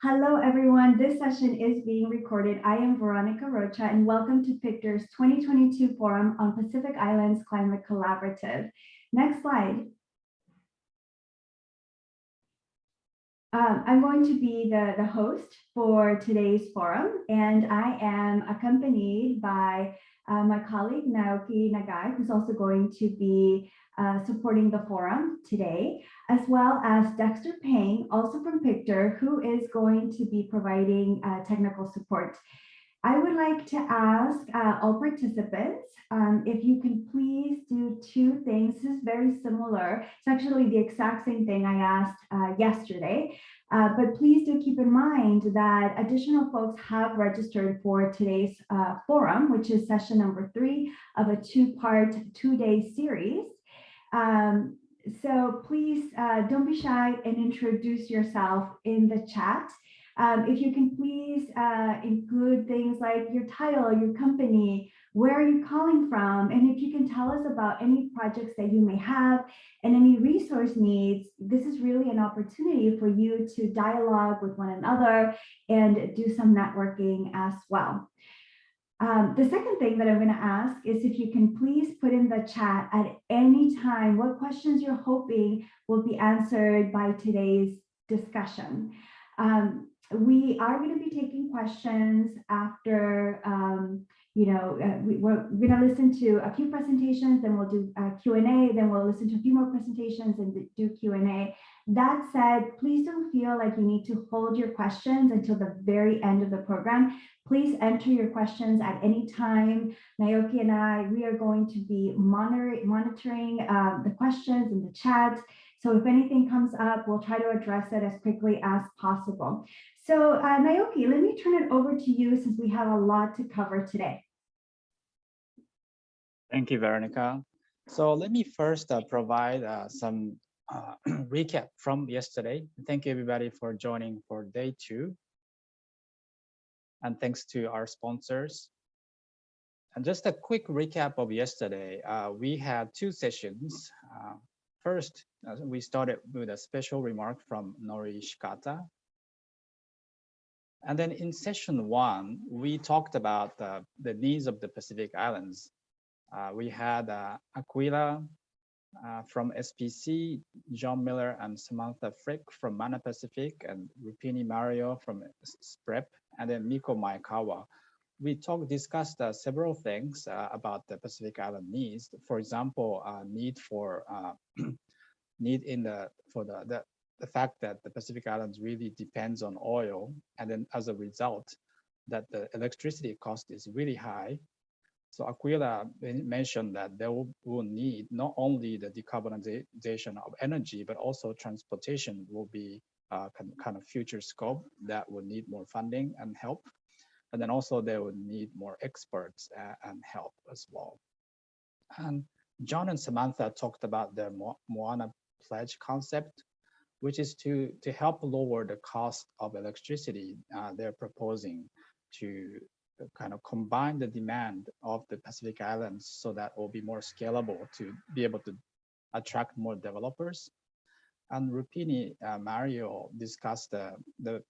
Hello, everyone. This session is being recorded. I am Veronica Rocha, and welcome to PICHTR's 2022 Forum on Pacific Islands Climate Collaborative. Next slide. I'm going to be the host for today's forum, and I am accompanied by my colleague Naoki Nagai, who's also going to be supporting the forum today, as well as Dexter Payne, also from PICHTR, who is going to be providing technical support. I would like to ask all participants if you can please do two things. This is very similar. It's actually the exact same thing I asked yesterday, but please do keep in mind that additional folks have registered for today's forum, which is session number 3 of a two-part, two-day series. So please don't be shy and introduce yourself in the chat. If you can please include things like your title, your company, where are you calling from, and if you can tell us about any projects that you may have and any resource needs, this is really an opportunity for you to dialogue with one another and do some networking as well. The second thing that I'm going to ask is if you can please put in the chat at any time what questions you're hoping will be answered by today's discussion. We are going to be taking questions after, we're going to listen to a few presentations, then we'll do Q&A, then we'll listen to a few more presentations and do Q&A. That said, please don't feel like you need to hold your questions until the very end of the program. Please enter your questions at any time. Naoki and we are going to be monitoring the questions in the chat. So if anything comes up, we'll try to address it as quickly as possible. So Naoki, let me turn it over to you since we have a lot to cover today. Thank you, Veronica. So let me first provide some recap from yesterday. Thank you everybody for joining for day 2. And thanks to our sponsors. And just a quick recap of yesterday. We had 2 sessions. First, we started with a special remark from Nori Shikata. And then in session 1, we talked about the needs of the Pacific Islands. We had Aquila from SPC, John Miller and Samantha Frick from Mana Pacific, and Rupini Mario from SPREP, and then Miko Maekawa. We discussed several things about the Pacific Island needs. For example, need for the fact that the Pacific Islands really depends on oil, and then as a result, that the electricity cost is really high. So Aquila mentioned that there will need not only the decarbonization of energy, but also transportation will be kind of future scope that will need more funding and help. And then also they would need more experts and help as well. And John and Samantha talked about the Moana Pledge concept, which is to help lower the cost of electricity. They're proposing to kind of combine the demand of the Pacific Islands so that it will be more scalable to be able to attract more developers. And Rupini Mario discussed the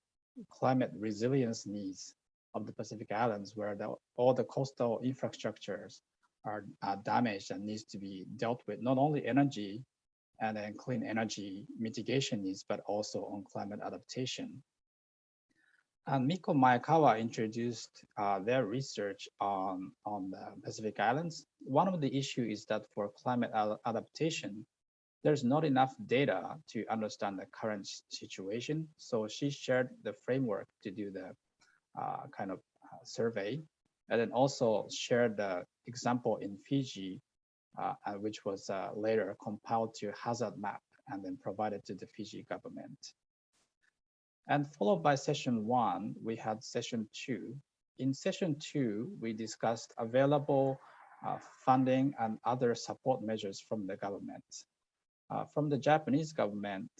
climate resilience needs of the Pacific Islands, where all the coastal infrastructures are damaged and needs to be dealt with, not only energy and then clean energy mitigation needs, but also on climate adaptation. And Miko Maekawa introduced their research on the Pacific Islands. One of the issues is that for climate adaptation, there's not enough data to understand the current situation. So she shared the framework to do the kind of survey, and then also shared the example in Fiji, which was later compiled to hazard map and then provided to the Fiji government. And followed by session 1, we had session 2. In session 2, we discussed available funding and other support measures from the government. From the Japanese government,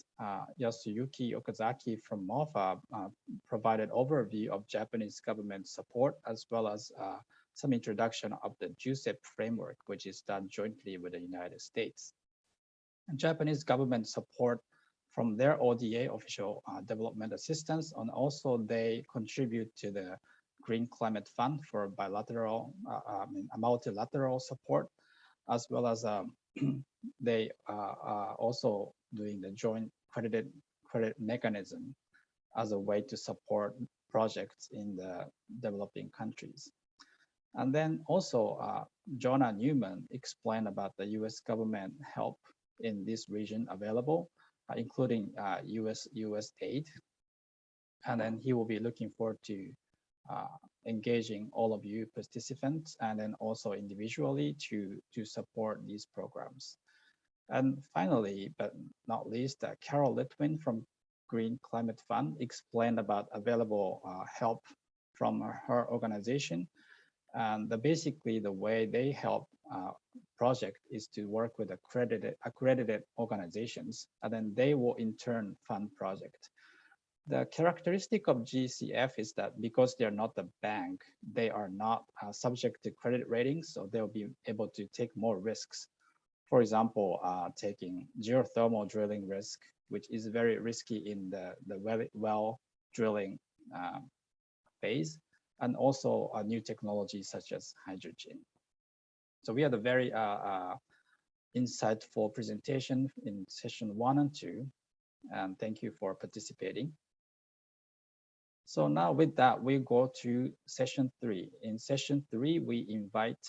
Yasuyuki Okazaki from MOFA provided overview of Japanese government support, as well as some introduction of the JUSEP framework, which is done jointly with the United States. And Japanese government support from their ODA, official development assistance, and also they contribute to the Green Climate Fund for bilateral, multilateral support, as well as they are also doing the joint credit mechanism as a way to support projects in the developing countries. And then also Jonah Newman explained about the US government help in this region available, including US aid. And then he will be looking forward to engaging all of you participants and then also individually to support these programs. And finally, but not least, Carol Litwin from Green Climate Fund explained about available help from her organization. And basically the way they help project is to work with accredited organizations, and then they will in turn fund project. The characteristic of GCF is that because they're not a bank, they are not subject to credit ratings, so they'll be able to take more risks. For example, taking geothermal drilling risk, which is very risky in the well drilling phase, and also new technologies such as hydrogen. So we had a very insightful presentation in session 1 and 2, and thank you for participating. So now with that, we go to session 3. In session 3, we invite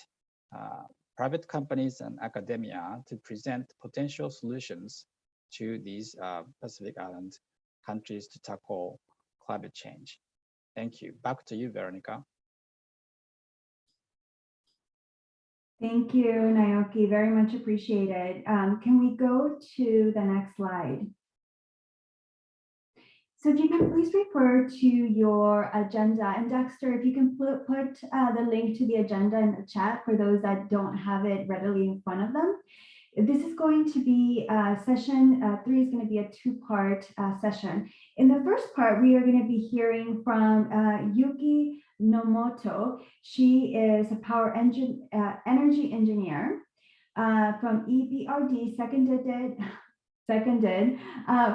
private companies and academia to present potential solutions to these Pacific Island countries to tackle climate change. Thank you. Back to you, Veronica. Thank you, Naoki. Very much appreciated. Can we go to the next slide? So if you can please refer to your agenda, and Dexter, if you can put the link to the agenda in the chat for those that don't have it readily in front of them. This is going to be session 3 is going to be a 2-part session. In the first part, we are going to be hearing from Yuki Nomoto. She is a power engine energy engineer from EBRD, seconded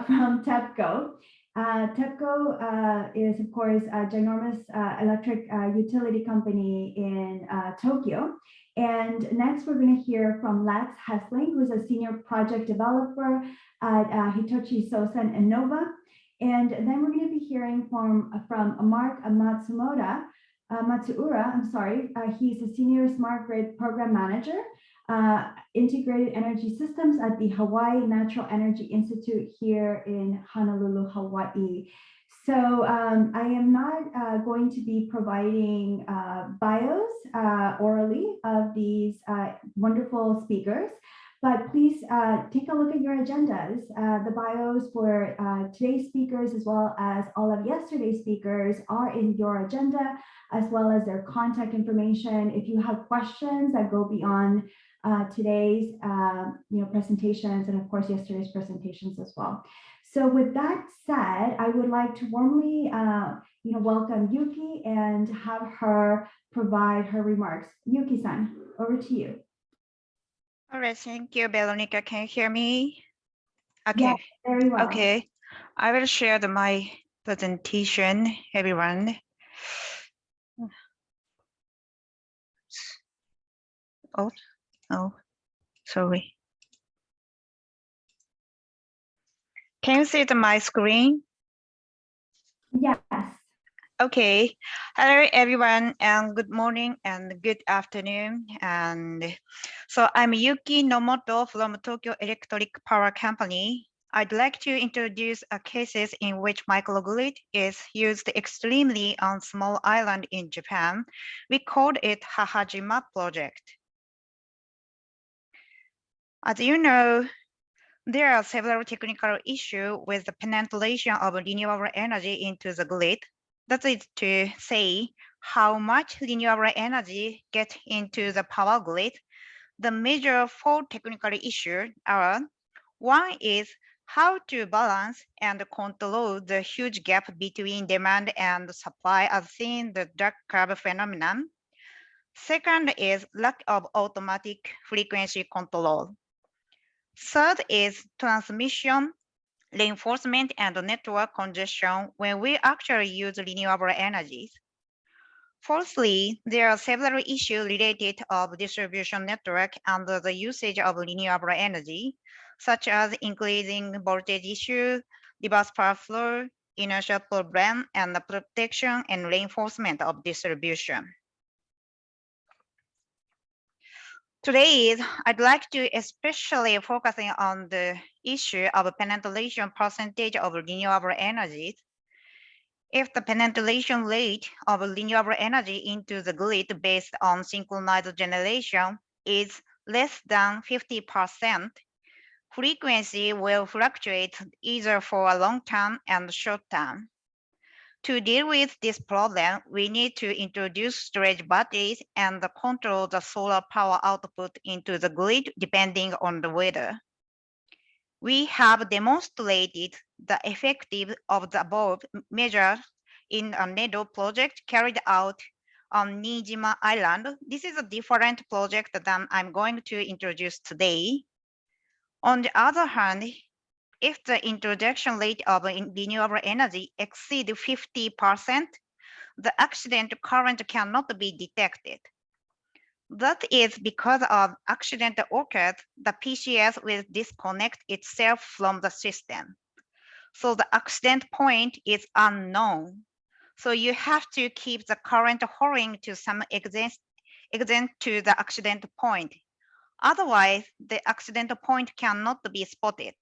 from TEPCO. TEPCO is, of course, a ginormous electric utility company in Tokyo. And next, we're going to hear from Lex Hessling, who's a senior project developer at Hitachi Zosen Innova. And then we're going to be hearing from Mark Matsuura. He's a senior smart grid program manager, integrated energy systems at the Hawaii Natural Energy Institute here in Honolulu, Hawaii. So I am not going to be providing bios orally of these wonderful speakers, but please take a look at your agendas. The bios for today's speakers, as well as all of yesterday's speakers, are in your agenda, as well as their contact information. If you have questions that go beyond today's presentations, and of course yesterday's presentations as well. So with that said, I would like to warmly welcome Yuki and have her provide her remarks. Yuki-san, over to you. All right, thank you, Veronica. Can you hear me? Okay. Yeah, very well. Okay, I will share my presentation, everyone. Oh, sorry. Can you see my screen? Yes. Okay. Hello, everyone, and good morning and good afternoon. And so I'm Yuki Nomoto from Tokyo Electric Power Company. I'd like to introduce cases in which microgrid is used extremely on small island in Japan. We called it Hahajima project. As you know, there are several technical issues with the penetration of renewable energy into the grid. That is to say, how much renewable energy gets into the power grid. The major 4 technical issues are: one is how to balance and control the huge gap between demand and supply as seen the dark curve phenomenon. Second is lack of automatic frequency control. Third is transmission reinforcement, and network congestion when we actually use renewable energies. Fourthly, there are several issues related of distribution network and the usage of renewable energy, such as increasing voltage issue, reverse power flow, inertial problem, and the protection and reinforcement of distribution. Today, I'd like to especially focusing on the issue of penetration percentage of renewable energies. If the penetration rate of renewable energy into the grid based on synchronized generation is less than 50%, frequency will fluctuate either for a long term and short term. To deal with this problem, we need to introduce storage batteries and control the solar power output into the grid depending on the weather. We have demonstrated the effective of the above measures in a NEDO project carried out on Nijima Island. This is a different project than I'm going to introduce today. On the other hand, if the introduction rate of renewable energy exceeds 50%, the accident current cannot be detected. That is because of accident occurred, the PCS will disconnect itself from the system. So the accident point is unknown. So you have to keep the current flowing to some extent to the accident point. Otherwise, the accident point cannot be spotted.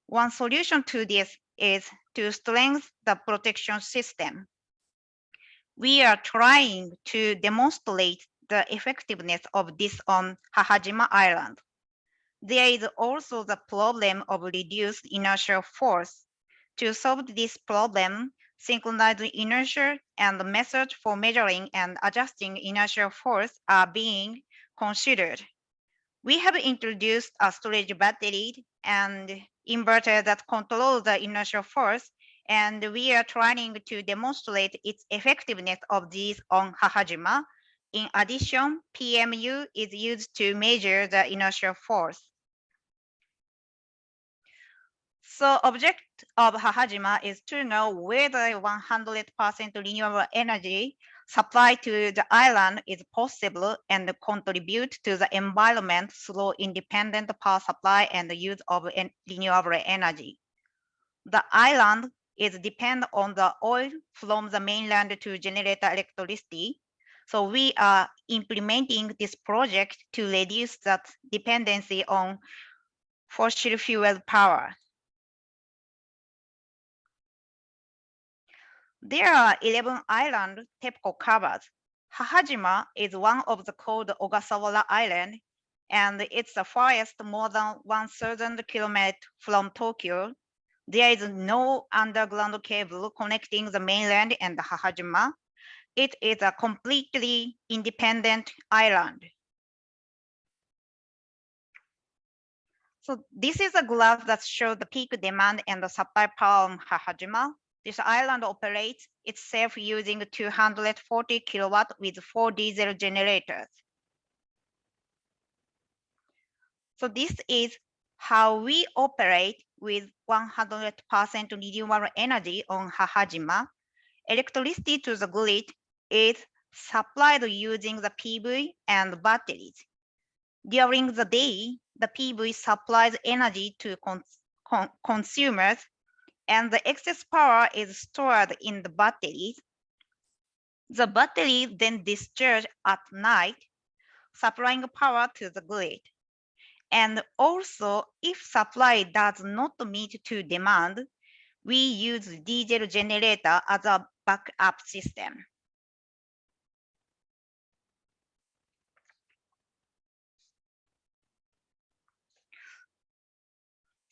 One solution to this is to strengthen the protection system. We are trying to demonstrate the effectiveness of this on Hahajima Island. There is also the problem of reduced inertial force. To solve this problem, synchronized inertia and methods for measuring and adjusting inertial force are being considered. We have introduced a storage battery and inverter that control the inertial force, and we are trying to demonstrate its effectiveness of these on Hahajima. In addition, PMU is used to measure the inertial force. So object of Hahajima is to know whether 100% renewable energy supply to the island is possible and contribute to the environment through independent power supply and the use of renewable energy. The island is dependent on the oil from the mainland to generate electricity. So we are implementing this project to reduce that dependency on fossil fuel power. There are 11 islands TEPCO covers. Hahajima is one of the called Ogasawara Island, and it's the farthest more than 1,000 kilometers from Tokyo. There is no underground cable connecting the mainland and Hahajima. It is a completely independent island. So this is a graph that shows the peak demand and the supply power on Hahajima. This island operates itself using 240 kilowatt with 4 diesel generators. So this is how we operate with 100% renewable energy on Hahajima. Electricity to the grid is supplied using the PV and batteries. During the day, the PV supplies energy to consumers, and the excess power is stored in the batteries. The battery then discharge at night, supplying power to the grid. And also, if supply does not meet to demand, we use diesel generator as a backup system.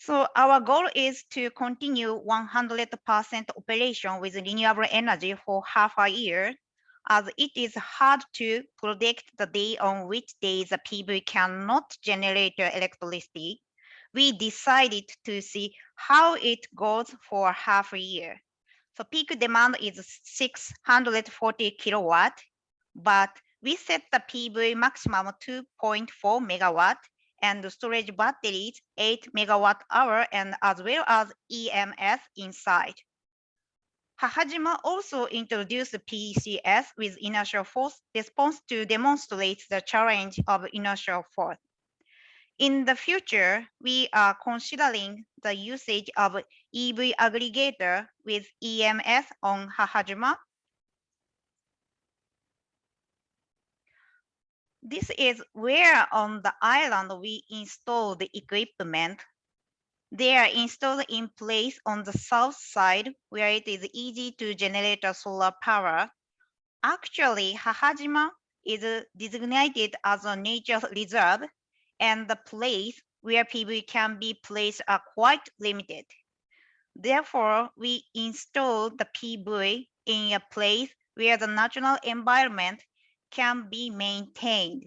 So our goal is to continue 100% operation with renewable energy for half a year, as it is hard to predict the day on which days the PV cannot generate electricity. We decided to see how it goes for half a year. So peak demand is 640 kilowatt, but we set the PV maximum 2.4 megawatt, and storage batteries 8 megawatt hour and as well as EMS inside. Hahajima also introduced PCS with inertial force response to demonstrate the challenge of inertial force. In the future, we are considering the usage of EV aggregator with EMS on Hahajima. This is where on the island we install the equipment. They are installed in place on the south side where it is easy to generate a solar power. Actually, Hahajima is designated as a nature reserve, and the place where PV can be placed are quite limited. Therefore, we install the PV in a place where the natural environment can be maintained.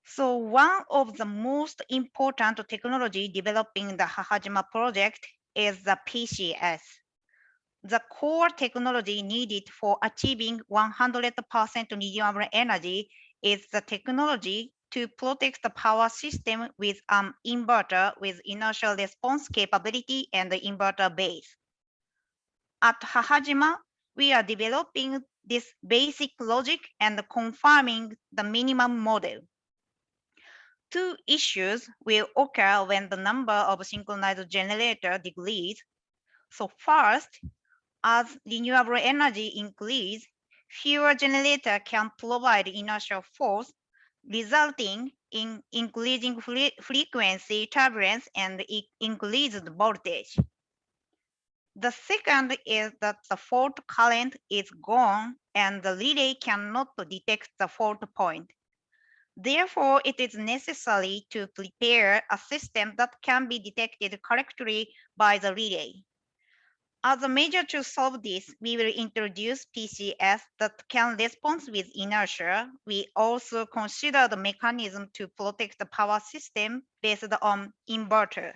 So one of the most important technology developing the Hahajima project is the PCS. The core technology needed for achieving 100% renewable energy is the technology to protect the power system with an inverter with inertial response capability and the inverter base. At Hahajima, we are developing this basic logic and confirming the minimum model. Two issues will occur when the number of synchronized generator decreases. So first, as renewable energy increases, fewer generators can provide inertial force, resulting in increasing frequency turbulence and increased voltage. The second is that the fault current is gone and the relay cannot detect the fault point. Therefore, it is necessary to prepare a system that can be detected correctly by the relay. As a measure to solve this, we will introduce PCS that can respond with inertia. We also consider the mechanism to protect the power system based on inverter.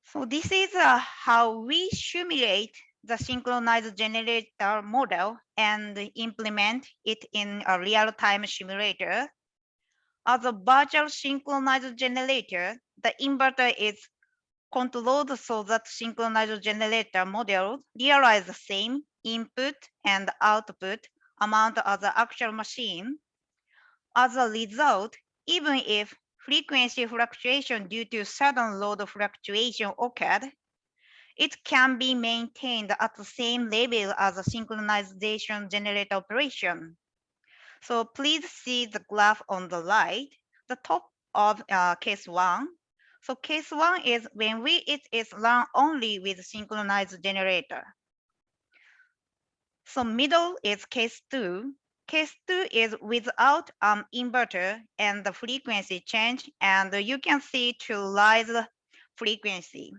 So this is how we simulate the synchronized generator model and implement it in a real-time simulator. As a virtual synchronized generator, the inverter is controlled so that synchronized generator model realize the same input and output amount as the actual machine. As a result, even if frequency fluctuation due to sudden load fluctuation occurred, it can be maintained at the same level as a synchronization generator operation. So please see the graph on the right, the top of case one. So case one is when it is run only with synchronized generator. So middle is case two. Case two is without an inverter and the frequency change, and you can see to rise the frequency.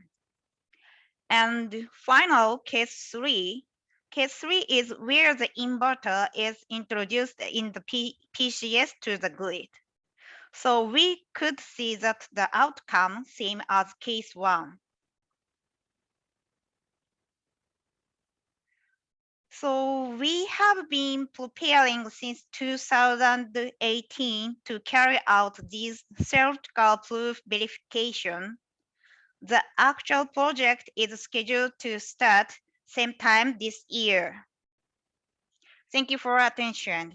And final case three is where the inverter is introduced in the PCS to the grid. So we could see that the outcome same as case one. So we have been preparing since 2018 to carry out these theoretical proof verification. The actual project is scheduled to start same time this year. Thank you for your attention.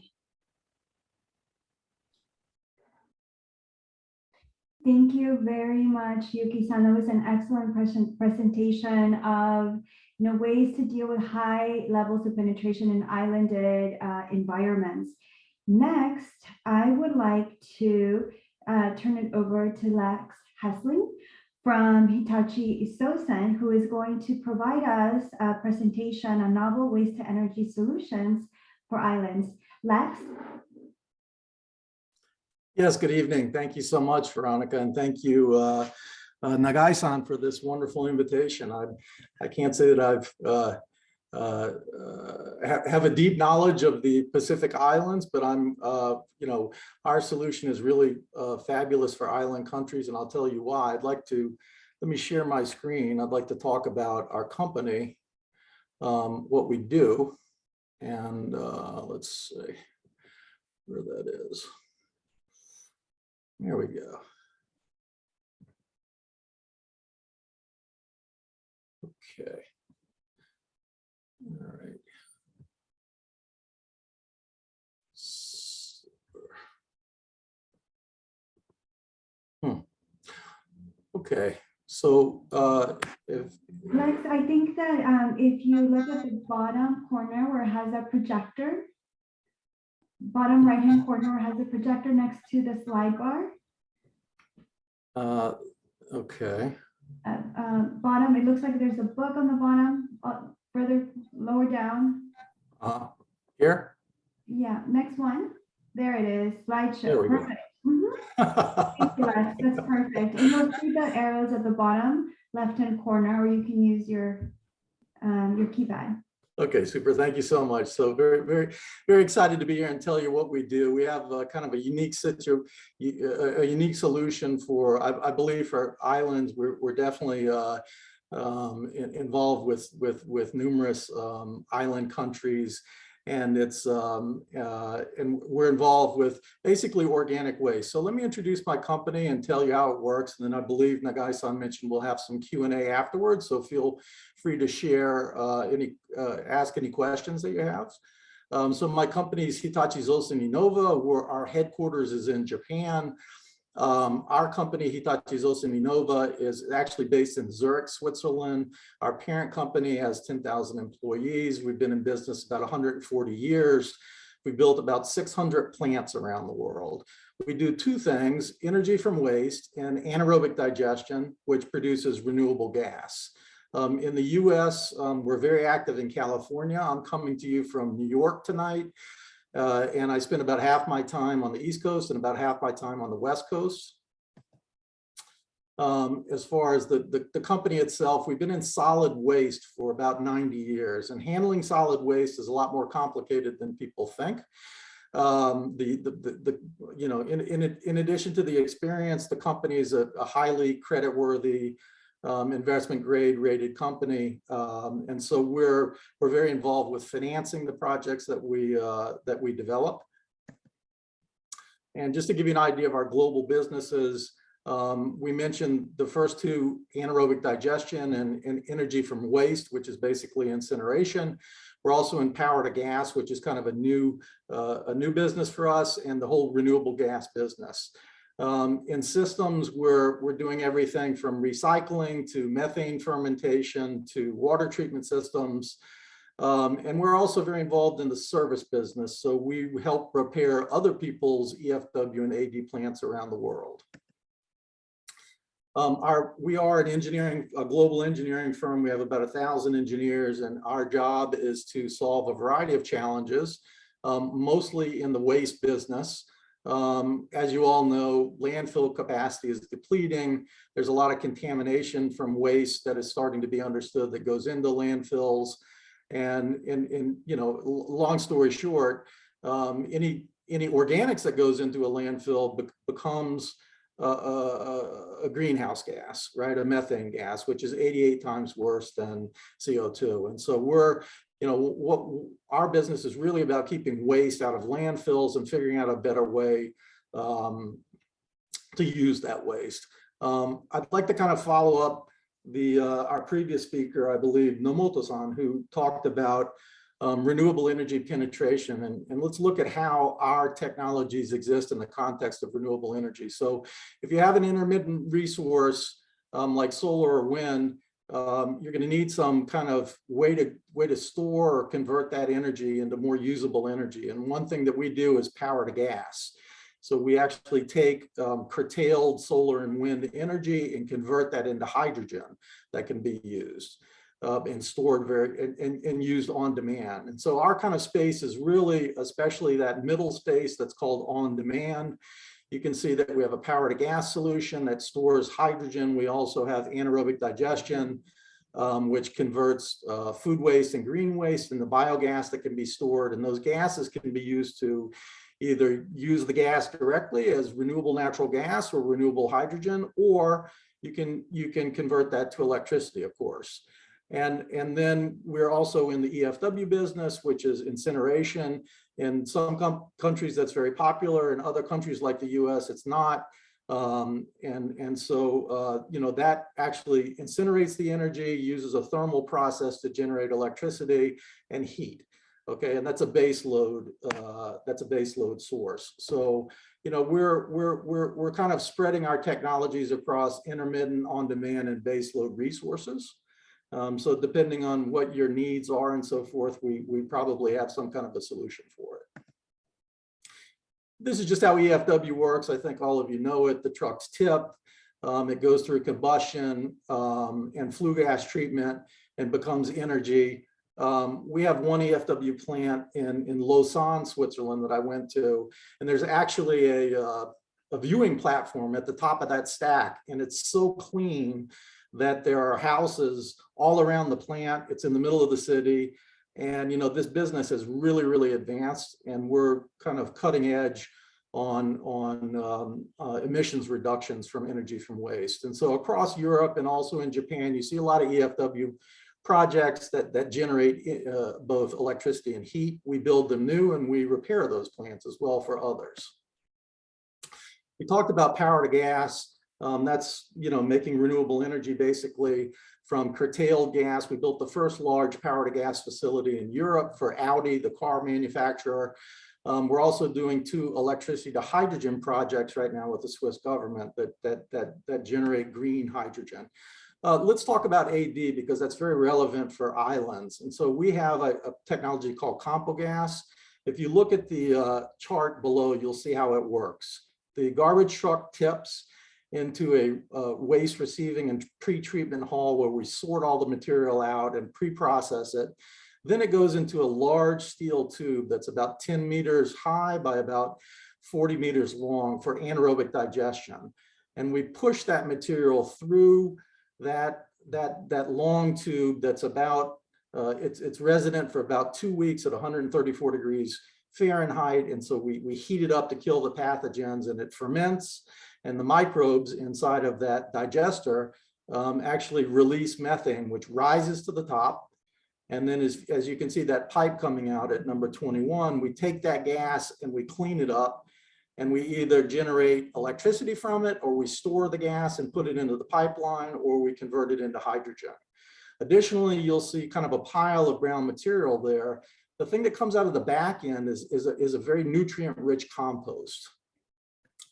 Thank you very much, Yuki-san. That was an excellent presentation of ways to deal with high levels of penetration in islanded environments. Next, I would like to turn it over to Lex Hessling from Hitachi Sosen, who is going to provide us a presentation on novel waste to energy solutions for islands. Lex? Yes, good evening. Thank you so much, Veronica, and thank you, Nagai-san, for this wonderful invitation. I can't say that I've have a deep knowledge of the Pacific Islands, but our solution is really fabulous for island countries, and I'll tell you why. Let me share my screen. I'd like to talk about our company, what we do. And let's see where that is. There we go. Okay. All right. Okay, so if Lex, I think that if you look at the bottom corner where it has a projector, bottom right-hand corner where it has a projector next to the slide bar, okay, bottom, it looks like there's a book on the bottom, further lower down. here. Yeah, next one. There it is, slideshow. There we go. Perfect. Thank you, Lex. That's perfect. And you'll see the arrows at the bottom left-hand corner where you can use your keypad. Okay, super. Thank you so much. So very excited to be here and tell you what we do. We have kind of a unique solution for, I believe, for islands. We're definitely involved with numerous island countries. And it's and we're involved with basically organic waste. So let me introduce my company and tell you how it works. And then I believe Nagai-san mentioned we'll have some Q&A afterwards. So feel free to share ask any questions that you have. So my company is Hitachi Zosen Innova, where our headquarters is in Japan. Our company, Hitachi Zosen Innova, is actually based in Zurich, Switzerland. Our parent company has 10,000 employees. We've been in business about 140 years. We built about 600 plants around the world. We do two things: energy from waste and anaerobic digestion, which produces renewable gas. In the US, we're very active in California. I'm coming to you from New York tonight. And I spend about half my time on the East Coast and about half my time on the West Coast. As far as the company itself, we've been in solid waste for about 90 years, and handling solid waste is a lot more complicated than people think. You know, in addition to the experience, the company is a highly creditworthy, investment grade rated company, and so we're very involved with financing the projects that we develop. And just to give you an idea of our global businesses, we mentioned the first two, anaerobic digestion and energy from waste, which is basically incineration. We're also in power to gas, which is kind of a new business for us, and the whole renewable gas business. In systems, we're doing everything from recycling to methane fermentation to water treatment systems. And we're also very involved in the service business. So we help repair other people's EFW and AD plants around the world. We are a global engineering firm. We have about 1,000 engineers, and our job is to solve a variety of challenges, mostly in the waste business. As you all know, landfill capacity is depleting. There's a lot of contamination from waste that is starting to be understood that goes into landfills. And you know, long story short, any organics that goes into a landfill becomes a greenhouse gas, right? A methane gas, which is 88 times worse than CO2. And so you know, what our business is really about keeping waste out of landfills and figuring out a better way to use that waste. I'd like to kind of follow up our previous speaker, I believe, Nomoto-san, who talked about renewable energy penetration. And let's look at how our technologies exist in the context of renewable energy. So if you have an intermittent resource like solar or wind, you're going to need some kind of way to store or convert that energy into more usable energy. And one thing that we do is power to gas. So we actually take curtailed solar and wind energy and convert that into hydrogen that can be used and stored and used on demand. And so our kind of space is really, especially that middle space that's called on demand. You can see that we have a power to gas solution that stores hydrogen. We also have anaerobic digestion, which converts food waste and green waste into biogas that can be stored. And those gases can be used to either use the gas directly as renewable natural gas or renewable hydrogen, or you can convert that to electricity, of course. And then we're also in the EFW business, which is incineration. In some countries, that's very popular. In other countries like the US, it's not. So, that actually incinerates the energy, uses a thermal process to generate electricity and heat. Okay, and that's a base load. That's a base load source. So, we're kind of spreading our technologies across intermittent, on-demand, and base load resources. So depending on what your needs are and so forth, we probably have some kind of a solution for it. This is just how EFW works. I think all of you know it. The truck's tipped. It goes through combustion and flue gas treatment and becomes energy. We have one EFW plant in Lausanne, Switzerland that I went to, and there's actually a viewing platform at the top of that stack, and it's so clean that there are houses all around the plant. It's in the middle of the city. And, this business has really, really advanced, and we're kind of cutting edge on emissions reductions from energy from waste. And so across Europe and also in Japan, you see a lot of EFW projects that generate both electricity and heat. We build them new and we repair those plants as well for others. We talked about power to gas. That's, making renewable energy basically from curtailed gas. We built the first large power to gas facility in Europe for Audi, the car manufacturer. We're also doing 2 electricity to hydrogen projects right now with the Swiss government that generate green hydrogen. Let's talk about AD because that's very relevant for islands. And so we have a technology called CompoGas. If you look at the chart below, you'll see how it works. The garbage truck tips into a waste receiving and pre-treatment hall where we sort all the material out and pre-process it. Then it goes into a large steel tube that's about 10 meters high by about 40 meters long for anaerobic digestion. And we push that material through that long tube that's about, it's resident for about 2 weeks at 134 degrees Fahrenheit. And so we heat it up to kill the pathogens, and it ferments. And the microbes inside of that digester actually release methane, which rises to the top. And then as you can see that pipe coming out at number 21, we take that gas and we clean it up, and we either generate electricity from it, or we store the gas and put it into the pipeline, or we convert it into hydrogen. Additionally, you'll see kind of a pile of brown material there. The thing that comes out of the back end is a very nutrient-rich compost.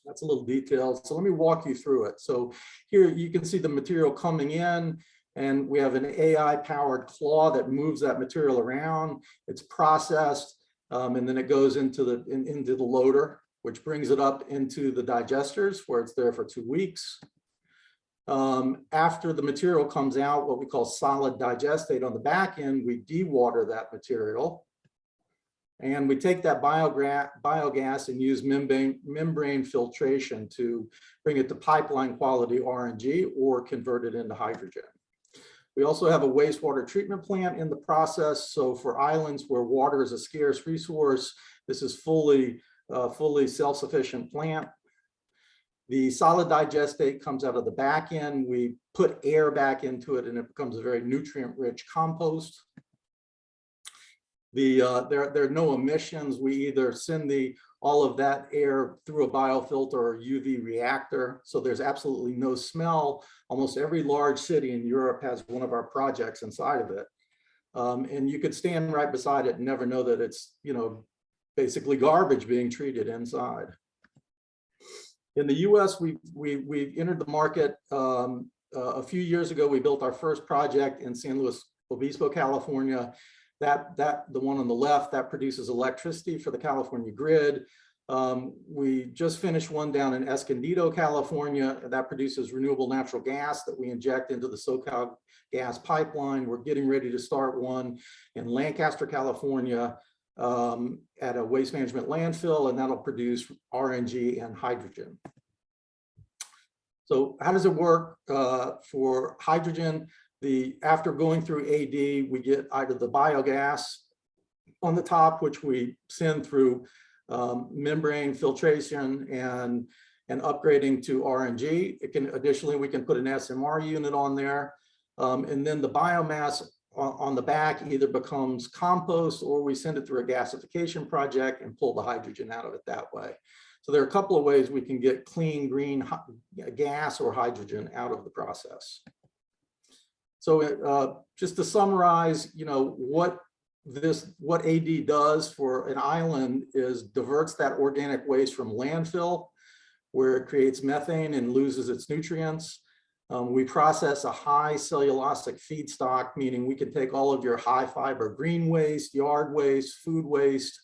That's a little detailed. So let me walk you through it. So here you can see the material coming in, and we have an AI-powered claw that moves that material around. It's processed, and then it goes into the loader, which brings it up into the digesters where it's there for 2 weeks. After the material comes out, what we call solid digestate on the back end, we dewater that material. And we take that biogas and use membrane filtration to bring it to pipeline quality RNG or convert it into hydrogen. We also have a wastewater treatment plant in the process. So for islands where water is a scarce resource, this is fully self-sufficient plant. The solid digestate comes out of the back end. We put air back into it, and it becomes a very nutrient-rich compost. There are no emissions. We either send all of that air through a biofilter or UV reactor, so there's absolutely no smell. Almost every large city in Europe has one of our projects inside of it. And you could stand right beside it and never know that it's, basically garbage being treated inside. In the US, we entered the market a few years ago. We built our first project in San Luis Obispo, California. The one on the left, that produces electricity for the California grid. We just finished one down in Escondido, California, that produces renewable natural gas that we inject into the SoCal gas pipeline. We're getting ready to start one in Lancaster, California, at a waste management landfill, and that'll produce RNG and hydrogen. So how does it work for hydrogen? After going through AD, we get either the biogas on the top, which we send through membrane filtration and upgrading to RNG. Additionally, we can put an SMR unit on there. And then the biomass on the back either becomes compost or we send it through a gasification project and pull the hydrogen out of it that way. So there are a couple of ways we can get clean green gas or hydrogen out of the process. So just to summarize, what AD does for an island is diverts that organic waste from landfill, where it creates methane and loses its nutrients. We process a high cellulosic feedstock, meaning we can take all of your high fiber green waste, yard waste, food waste.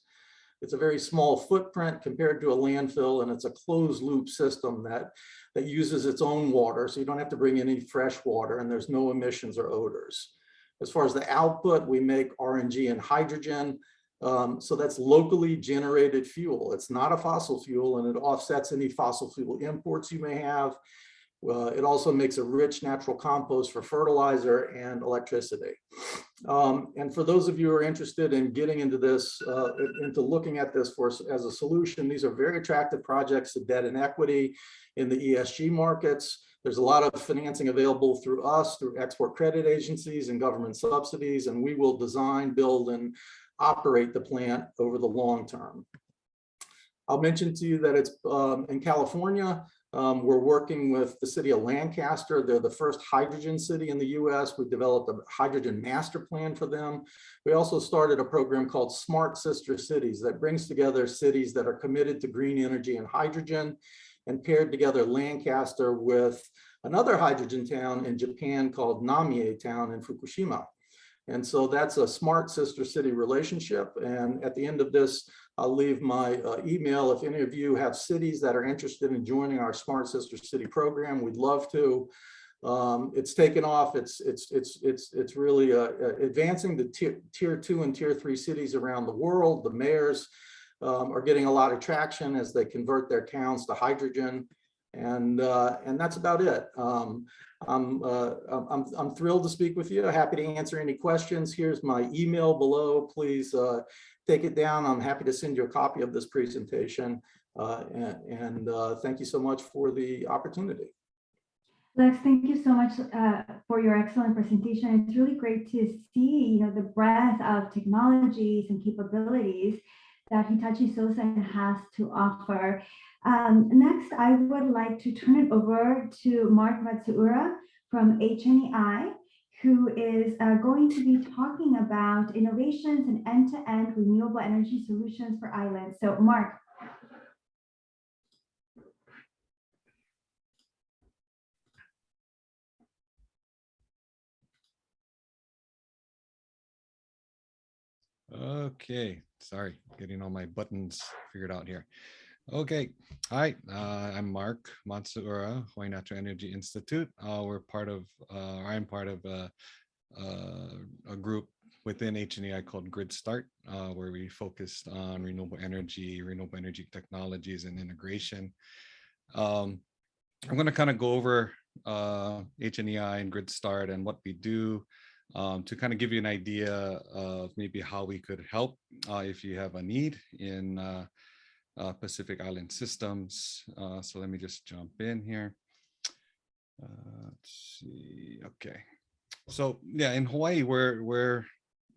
It's a very small footprint compared to a landfill, and it's a closed loop system that uses its own water. So you don't have to bring any fresh water, and there's no emissions or odors. As far as the output, we make RNG and hydrogen. So that's locally generated fuel. It's not a fossil fuel, and it offsets any fossil fuel imports you may have. It also makes a rich natural compost for fertilizer and electricity. And for those of you who are interested in getting into this, into looking at this as a solution, these are very attractive projects to debt and equity in the ESG markets. There's a lot of financing available through us, through export credit agencies and government subsidies, and we will design, build, and operate the plant over the long term. I'll mention to you that it's in California. We're working with the city of Lancaster. They're the first hydrogen city in the US. We developed a hydrogen master plan for them. We also started a program called Smart Sister Cities that brings together cities that are committed to green energy and hydrogen, and paired together Lancaster with another hydrogen town in Japan called Namie town in Fukushima. And so that's a smart sister city relationship. And at the end of this, I'll leave my email. If any of you have cities that are interested in joining our Smart Sister City program, we'd love to. It's taken off. It's really advancing the tier 2 and tier 3 cities around the world. The mayors are getting a lot of traction as they convert their towns to hydrogen, and that's about it. I'm thrilled to speak with you. Happy to answer any questions. Here's my email below. Please take it down. I'm happy to send you a copy of this presentation. Thank you so much for the opportunity. Lex, thank you so much for your excellent presentation. It's really great to see, the breadth of technologies and capabilities that Hitachi Zosen has to offer. Next, I would like to turn it over to Mark Matsuura from HNEI, who is going to be talking about innovations in end-to-end renewable energy solutions for islands. So, Mark. Okay, sorry, getting all my buttons figured out here. Okay, hi, I'm Mark Matsuura, Hawaii Natural Energy Institute. I'm part of a group within HNEI called Grid Start, where we focused on renewable energy technologies, and integration. I'm going to kind of go over HNEI and Grid Start and what we do, to kind of give you an idea of maybe how we could help if you have a need in Pacific Island systems. So let me just jump in here. Let's see. Okay. So yeah, in Hawaii, we're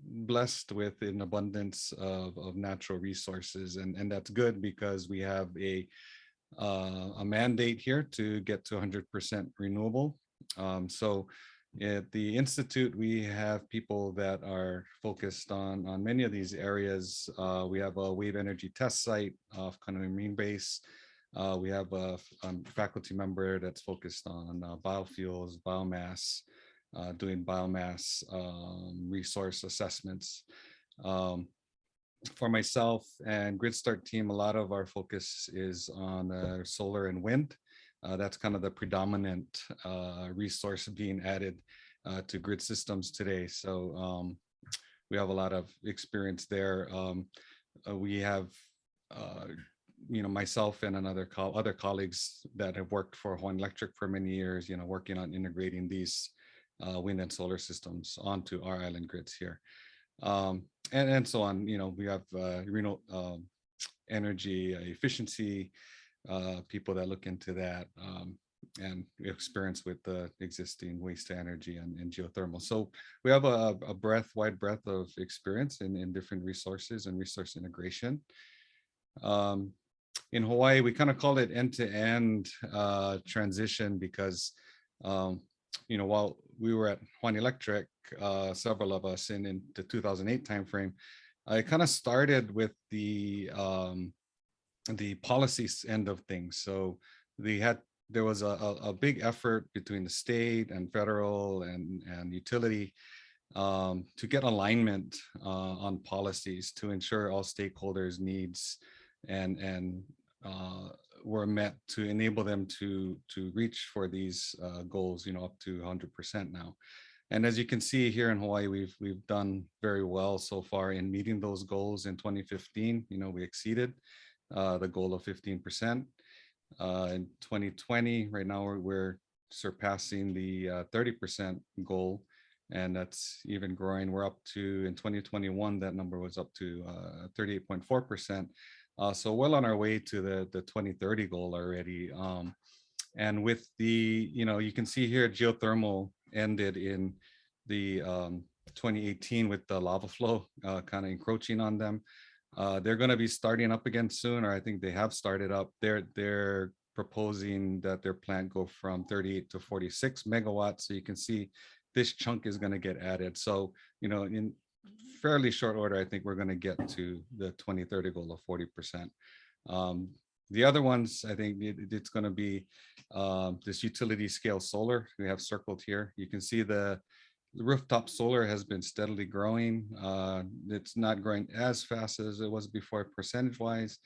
blessed with an abundance of natural resources, and that's good because we have a mandate here to get to 100% renewable. So at the Institute, we have people that are focused on many of these areas. We have a wave energy test site off Kaneohe Marine Base. We have a faculty member that's focused on biofuels, biomass, doing biomass resource assessments. For myself and Grid Start team, a lot of our focus is on solar and wind. That's kind of the predominant resource being added to grid systems today. So we have a lot of experience there. We have, myself and other colleagues that have worked for Hawaiian Electric for many years, working on integrating these wind and solar systems onto our island grids here. And so on. We have energy efficiency people that look into that. and experience with the existing waste to energy and geothermal. So we have a wide breadth of experience in different resources and resource integration. Um, in Hawaii, we kind of call it end-to-end transition because, um, while we were at Hawaiian Electric, several of us in the 2008 timeframe, I kind of started with the policies end of things. So there was a big effort between the state and federal and utility to get alignment on policies to ensure all stakeholders' needs and were met to enable them to reach for these goals, up to 100% now. And as you can see here in Hawaii, we've done very well so far in meeting those goals. In 2015, we exceeded the goal of 15%. In 2020, right now we're surpassing the 30% goal, and that's even growing. We're up to, in 2021, that number was up to 38.4%. So well on our way to the 2030 goal already. And with the, you can see here, geothermal ended in the 2018 with the lava flow kind of encroaching on them. They're going to be starting up again soon, or I think they have started up. They're proposing that their plant go from 38 to 46 megawatts. So you can see this chunk is going to get added. So, in fairly short order, I think we're going to get to the 2030 goal of 40%. The other ones, I think it's going to be this utility scale solar we have circled here. You can see the rooftop solar has been steadily growing. It's not growing as fast as it was before percentage wise,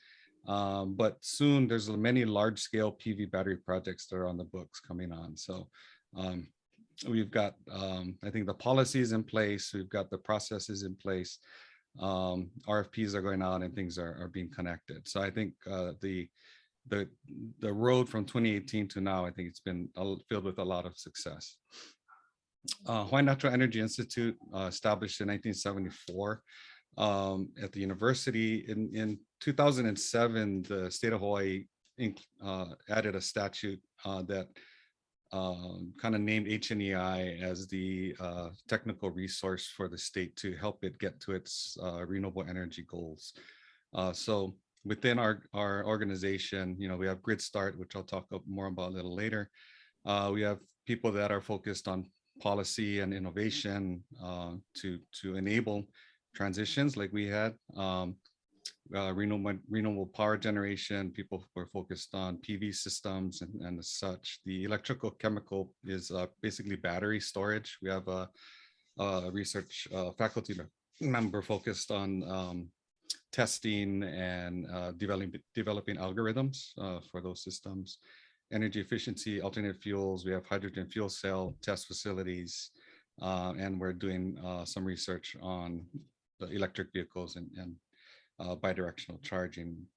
but soon there's many large scale PV battery projects that are on the books coming on. So we've got, I think, the policies in place, we've got the processes in place, RFPs are going out and things are being connected. So I think the road from 2018 to now, I think it's been filled with a lot of success. Hawaiian Natural Energy Institute, established in 1974 at the university. In 2007, the state of Hawaii added a statute that kind of named HNEI as the technical resource for the state to help it get to its renewable energy goals. So within our organization, we have Grid Start, which I'll talk more about a little later. We have people that are focused on policy and innovation to enable transitions like we had. Renewable power generation, people who are focused on PV systems and as such. The electrical chemical is basically battery storage. We have a research faculty member focused on testing and developing algorithms for those systems. Energy efficiency, alternate fuels. We have hydrogen fuel cell test facilities, and we're doing some research on the electric vehicles and bidirectional charging.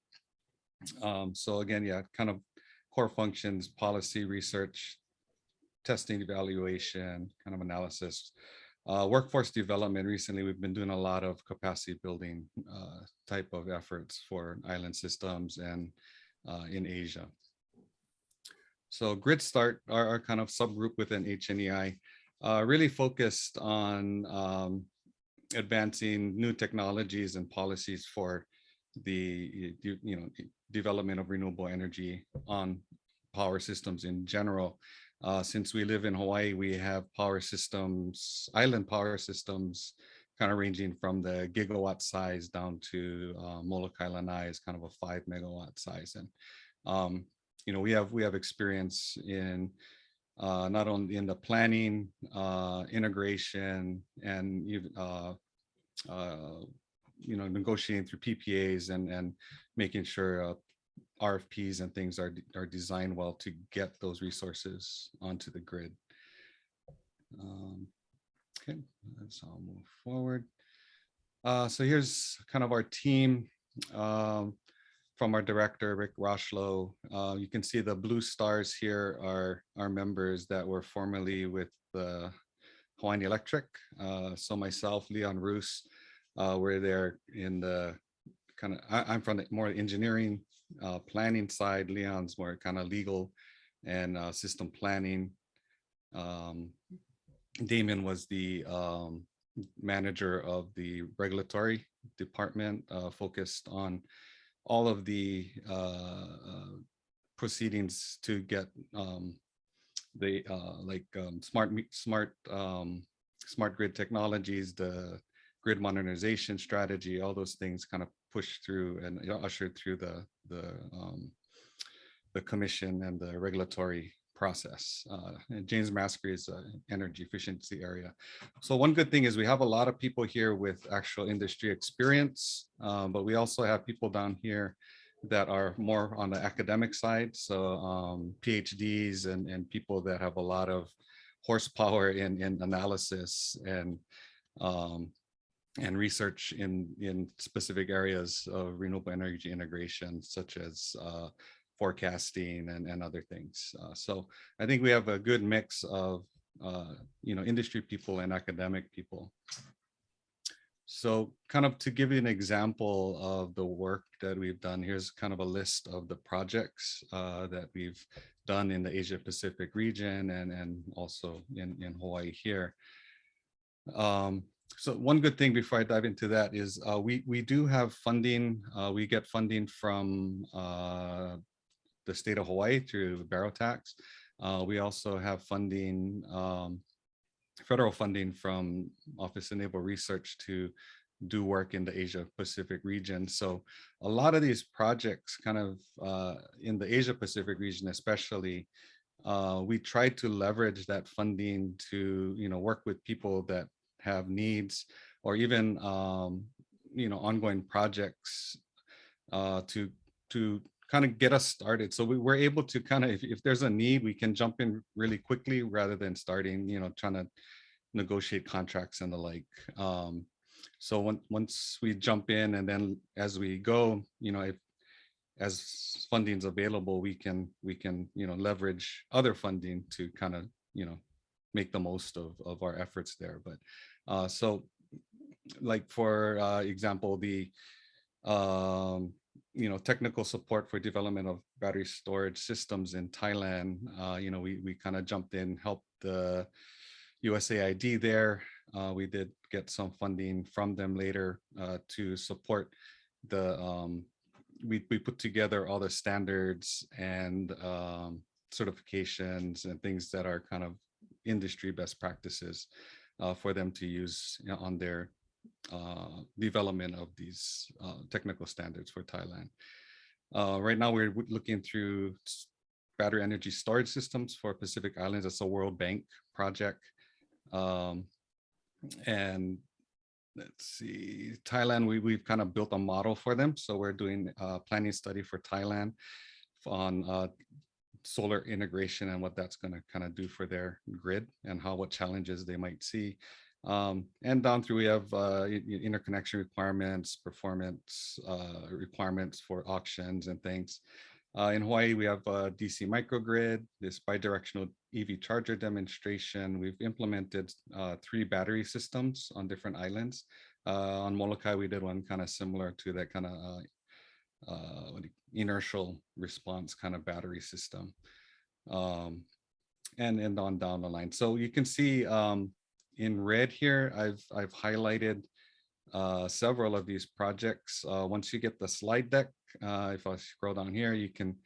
So again, yeah, kind of core functions, policy, research, testing, evaluation, kind of analysis. Workforce development, recently we've been doing a lot of capacity building type of efforts for island systems and in Asia. So Grid Start, our kind of subgroup within HNEI, really focused on advancing new technologies and policies for the development of renewable energy on power systems in general. Since we live in Hawaii, we have power systems, island power systems, kind of ranging from the gigawatt size down to Molokai Lanai is kind of a 5 megawatt size. And we have experience in not only in the planning, integration, and negotiating through PPAs and making sure RFPs and things are designed well to get those resources onto the grid. Okay, so I'll move forward. So here's kind of our team. From our director, Rick Roshlow. You can see the blue stars here are our members that were formerly with the Hawaiian Electric. So myself, Leon Roos, we're there in the I'm from the more engineering planning side. Leon's more kind of legal and system planning. Damien was the manager of the regulatory department, focused on all of the proceedings to get the smart grid technologies, the grid modernization strategy, all those things kind of pushed through and ushered through the commission and the regulatory process. And James Maskry is energy efficiency area. So one good thing is we have a lot of people here with actual industry experience, but we also have people down here that are more on the academic side. So PhDs and people that have a lot of horsepower in analysis and research in specific areas of renewable energy integration, such as forecasting and other things. So I think we have a good mix of industry people and academic people. So kind of to give you an example of the work that we've done, here's kind of a list of the projects that we've done in the Asia Pacific region and also in Hawaii here. So one good thing before I dive into that is we do have funding. We get funding from the state of Hawaii through barrel tax. We also have funding, federal funding from Office of Naval Research to do work in the Asia Pacific region. So a lot of these projects kind of in the Asia Pacific region, especially, we try to leverage that funding to, work with people that have needs or even, ongoing projects to kind of get us started. So we were able to kind of, if there's a need, we can jump in really quickly rather than starting, trying to negotiate contracts and the like. So once we jump in and then as we go, as funding's available, we can leverage other funding to kind of, make the most of our efforts there. But so like for example, the technical support for development of battery storage systems in Thailand. We kind of jumped in, helped the USAID there. We did get some funding from them later to support the, we put together all the standards and certifications and things that are kind of industry best practices for them to use on their development of these technical standards for Thailand. Right now, we're looking through battery energy storage systems for Pacific Islands. That's a World Bank project. And let's see, Thailand, we've kind of built a model for them. So we're doing a planning study for Thailand on solar integration and what that's going to kind of do for their grid and what challenges they might see. And down through, we have interconnection requirements, performance requirements for auctions and things. In Hawaii, we have a DC microgrid, this bidirectional EV charger demonstration. We've implemented 3 battery systems on different islands. On Molokai, we did one kind of similar to that kind of inertial response kind of battery system. And on down the line. So you can see in red here, I've highlighted several of these projects. Once you get the slide deck, if I scroll down here, you can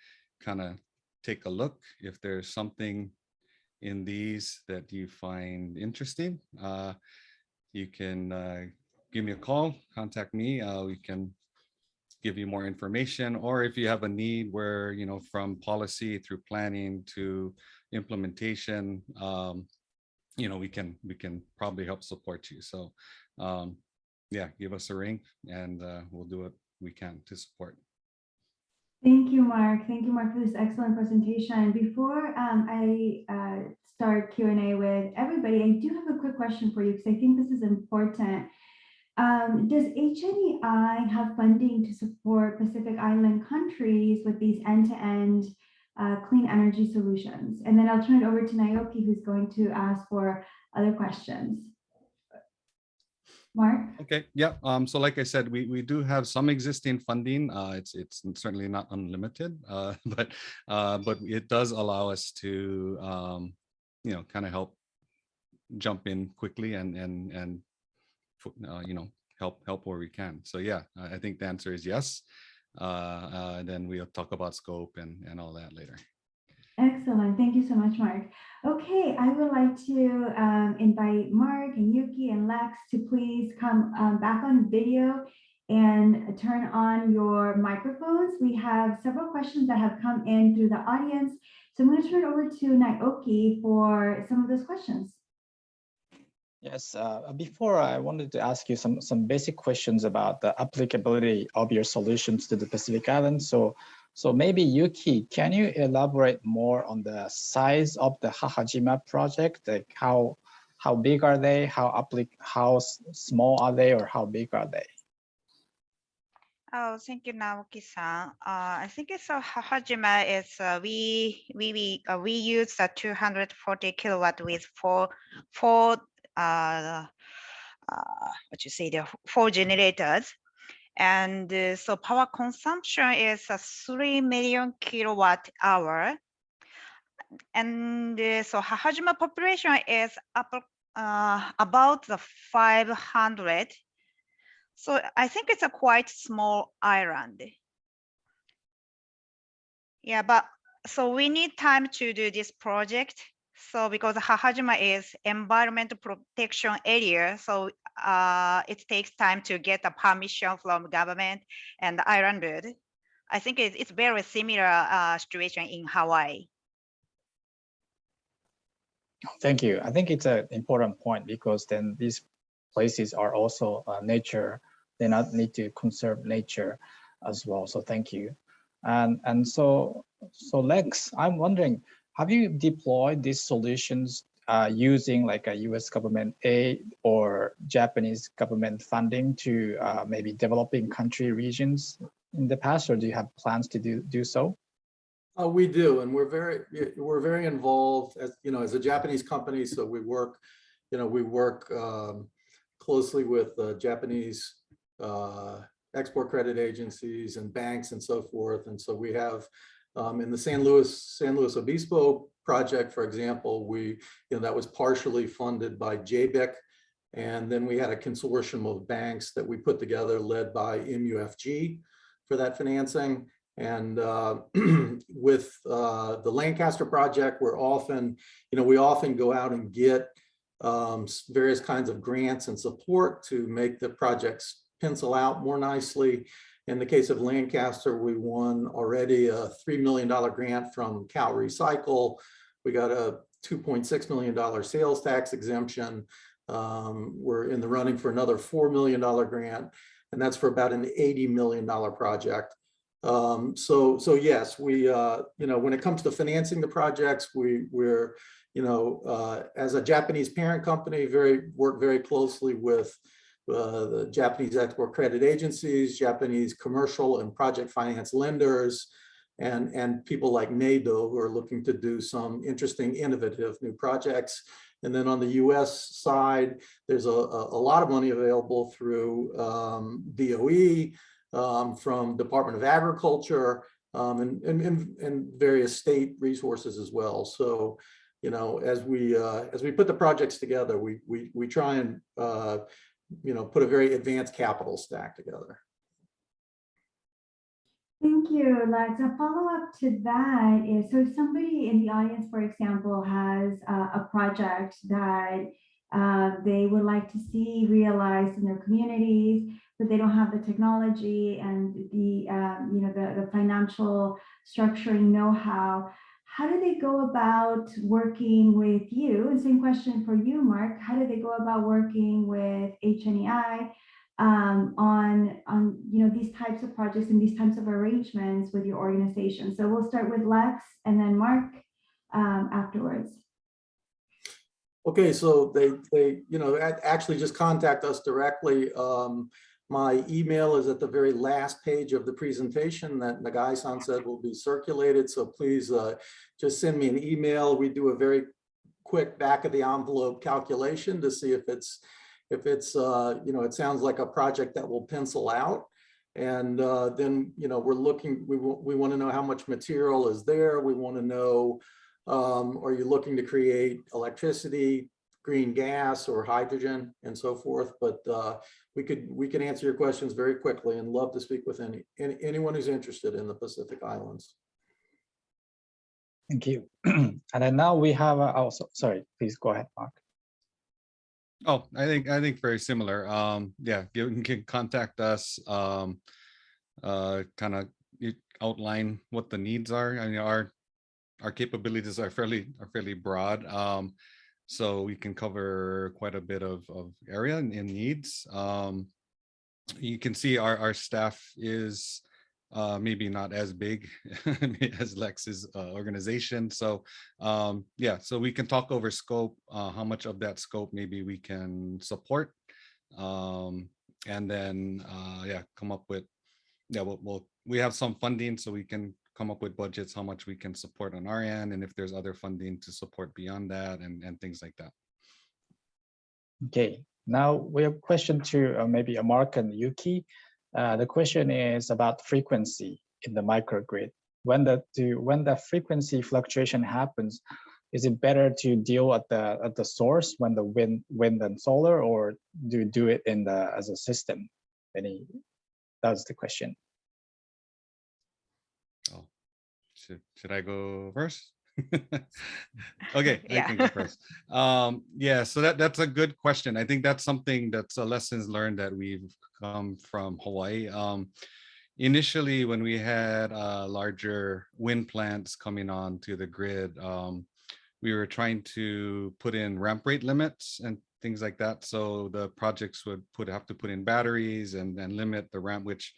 kind of take a look. If there's something in these that you find interesting, you can give me a call, contact me. We can give you more information, or if you have a need where, from policy through planning to implementation, we can probably help support you. So yeah, give us a ring and we'll do what we can to support. Thank you, Mark. Thank you, Mark, for this excellent presentation. Before I start Q&A with everybody, I do have a quick question for you because I think this is important. Does HNEI have funding to support Pacific Island countries with these end-to-end clean energy solutions? And then I'll turn it over to Naoki, who's going to ask for other questions. Mark? Okay, yeah. So like I said, we do have some existing funding. It's certainly not unlimited, but it does allow us to kind of help jump in quickly and help where we can. So yeah, I think the answer is yes. Then we'll talk about scope and all that later. Excellent. Thank you so much, Mark. Okay, I would like to invite Mark and Yuki and Lex to please come back on video and turn on your microphones. We have several questions that have come in through the audience. So I'm going to turn it over to Naoki for some of those questions. Yes, before I wanted to ask you some basic questions about the applicability of your solutions to the Pacific Islands. So maybe Yuki, can you elaborate more on the size of the Hahajima project? Like how big are they? How small are they, or how big are they? Oh, thank you, Naoki-san. I think it's Hahajima is we use a 240 kilowatt with four generators, and so power consumption is 3 million kilowatt hour, and so Hahajima population is about the 500. So I think it's a quite small island. Yeah, but so we need time to do this project. So because Hahajima is environmental protection area, so it takes time to get a permission from government and the islandhood. I think it's very similar situation in Hawaii. Thank you. I think it's an important point, because then these places are also nature. They not need to conserve nature as well. So thank you. And so Lex, I'm wondering, have you deployed these solutions using like a US government aid or Japanese government funding to maybe developing country regions in the past, or do you have plans to do so? We do, and we're very involved as a Japanese company. So we work closely with Japanese export credit agencies and banks and so forth. And so we have in the San Luis Obispo project, for example, that was partially funded by JBIC, and then we had a consortium of banks that we put together, led by MUFG, for that financing. And with the Lancaster project, we often go out and get various kinds of grants and support to make the projects pencil out more nicely. In the case of Lancaster, we won already a $3 million grant from Cal Recycle. We got a $2.6 million sales tax exemption. We're in the running for another $4 million grant, and that's for about an $80 million project. So yes, we when it comes to financing the projects, we're as a Japanese parent company, work very closely with the Japanese export credit agencies, Japanese commercial and project finance lenders, and people like NADO, who are looking to do some interesting, innovative new projects. And then on the US side, there's a lot of money available through DOE, from Department of Agriculture, and various state resources as well. So, as we put the projects together, we try and put a very advanced capital stack together. Thank you, Lex. A follow-up to that is, so if somebody in the audience, for example, has a project that they would like to see realized in their communities, but they don't have the technology and the financial structuring know-how, how do they go about working with you? And same question for you, Mark. How do they go about working with HNEI on these types of projects and these types of arrangements with your organization? So we'll start with Lex and then Mark afterwards. Okay, so they actually just contact us directly. My email is at the very last page of the presentation that Nagai-san said will be circulated. So please just send me an email. We do a very quick back of the envelope calculation to see if it's if it's, it sounds like a project that will pencil out. And then, we're looking, we want to know how much material is there. We want to know, are you looking to create electricity, green gas, or hydrogen, and so forth? But we can answer your questions very quickly, and love to speak with anyone who's interested in the Pacific Islands. Thank you. And then now we have also, sorry, please go ahead, Mark. Oh, I think very similar. Yeah, you can contact us, kind of outline what the needs are. I mean, our capabilities are fairly broad. So we can cover quite a bit of area in needs. You can see our staff is maybe not as big as Lex's organization. So yeah, so we can talk over scope, how much of that scope maybe we can support. And then yeah, come up with, yeah, we have some funding, so we can come up with budgets, how much we can support on our end, and if there's other funding to support beyond that, and things like that. Okay, now we have a question to maybe Mark and Yuki. The question is about frequency in the microgrid. When the frequency fluctuation happens, is it better to deal at the source when the wind and solar, or do it in as a system? That's the question. Oh, should I go first? Okay, Yeah. I can go first. Yeah, so that's a good question. I think that's something that's a lessons learned that we've come from Hawaii. Initially, when we had larger wind plants coming on to the grid, we were trying to put in ramp rate limits and things like that. So the projects would have to put in batteries and limit the ramp, which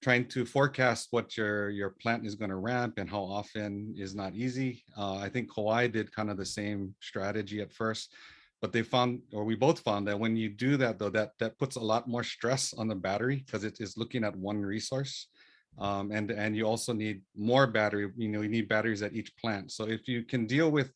trying to forecast what your plant is going to ramp and how often is not easy. I think Hawaii did kind of the same strategy at first, but they found, or we both found, that when you do that, though, that puts a lot more stress on the battery, because it is looking at one resource. And you also need more battery, you need batteries at each plant. So if you can deal with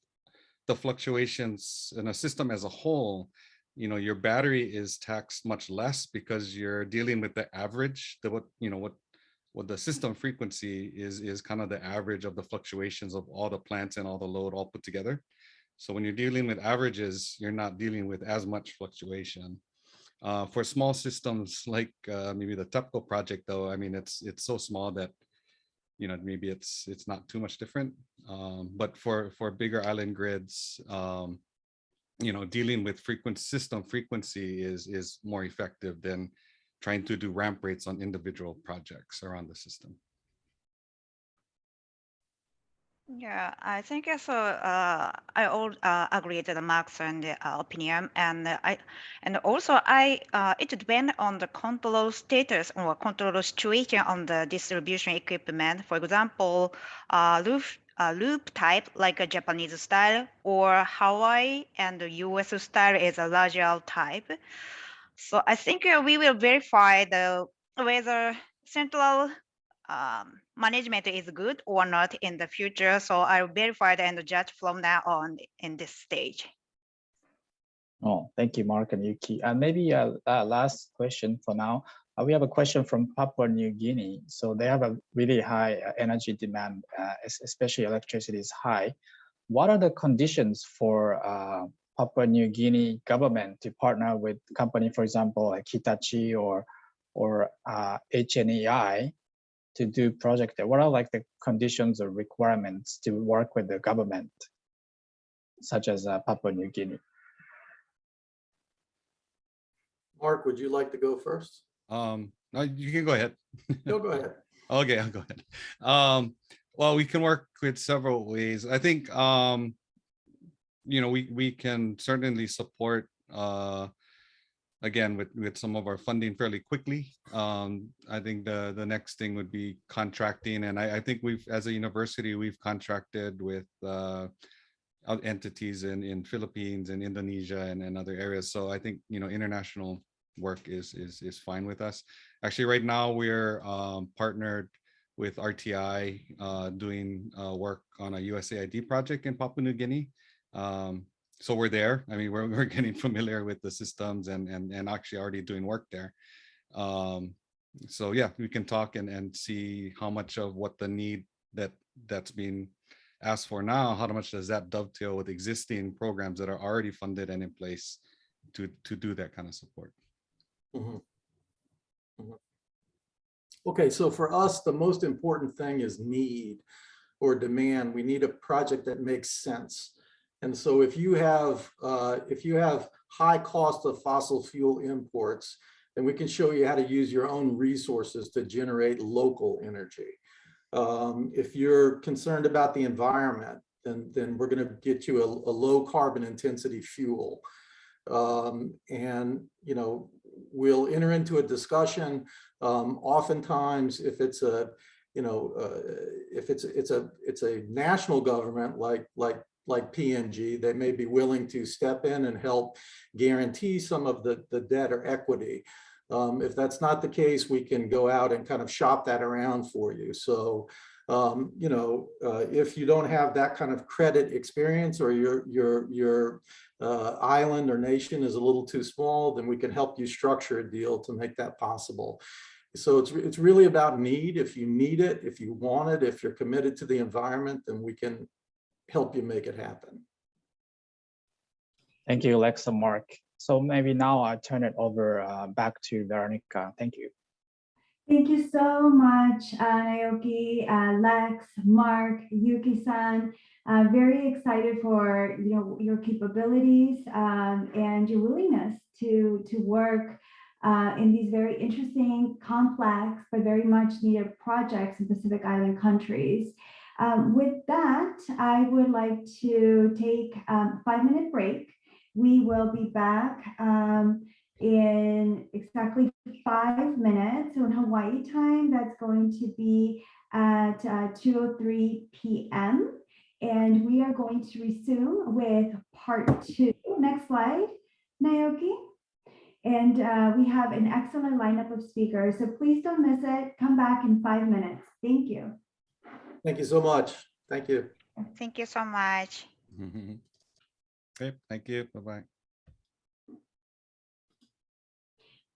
the fluctuations in a system as a whole, your battery is taxed much less, because you're dealing with the average, what the system frequency is kind of the average of the fluctuations of all the plants and all the load all put together. So when you're dealing with averages, you're not dealing with as much fluctuation. For small systems like maybe the TEPCO project, though, I mean, it's so small that maybe it's not too much different. But for bigger island grids, dealing with system frequency is more effective than trying to do ramp rates on individual projects around the system. Yeah, I think also I all agree to the Mark's and opinion, and also it depends on the control status or control situation on the distribution equipment. For example, loop type like a Japanese style, or Hawaii and the US style is a larger type. So I think we will verify whether central management is good or not in the future. So I'll verify and judge from now on in this stage. Oh, thank you, Mark and Yuki. And maybe a last question for now. We have a question from Papua New Guinea. So they have a really high energy demand, especially electricity is high. What are the conditions for Papua New Guinea government to partner with company, for example, like Hitachi or HNEI to do project there? What are like the conditions or requirements to work with the government, such as Papua New Guinea? Mark, would you like to go first? No, you can go ahead. No, go ahead. Okay, I'll go ahead. Well, we can work with several ways. I think we can certainly support again with some of our funding fairly quickly. I think the next thing would be contracting, and I think as a university we've contracted with entities in Philippines and Indonesia and other areas. So I think international work is fine with us. Actually, right now we're partnered with RTI doing work on a USAID project in Papua New Guinea. so we're there. I mean, we're getting familiar with the systems and actually already doing work there. So yeah, we can talk and see how much of what the need that's being asked for now, how much does that dovetail with existing programs that are already funded and in place to do that kind of support. Mhm. Mhm. Okay, so for us, the most important thing is need or demand. We need a project that makes sense. And so if you have high cost of fossil fuel imports, then we can show you how to use your own resources to generate local energy. If you're concerned about the environment, then we're going to get you a low carbon intensity fuel. And, you know, we'll enter into a discussion. Oftentimes, if it's a, you know, if it's a national government like PNG, they may be willing to step in and help guarantee some of the debt or equity. If that's not the case, we can go out and kind of shop that around for you. So, you know, if you don't have that kind of credit experience, or your island or nation is a little too small, then we can help you structure a deal to make that possible. So it's really about need. If you need it, if you want it, if you're committed to the environment, then we can help you make it happen. Thank you, Lex and Mark. So maybe now I turn it over back to Veronica. Thank you. Thank you so much, Naoki, Lex, Mark, Yuki-san. Very excited for your capabilities and your willingness to work in these very interesting, complex, but very much needed projects in Pacific Island countries. With that, I would like to take a 5-minute break. We will be back in exactly 5 minutes. So in Hawaii time, that's going to be at 2:03 p.m. And we are going to resume with part 2. Next slide, Naoki. And we have an excellent lineup of speakers. So please don't miss it. Come back in 5 minutes. Thank you. Thank you so much. Thank you. Thank you so much. Okay, thank you. Bye-bye.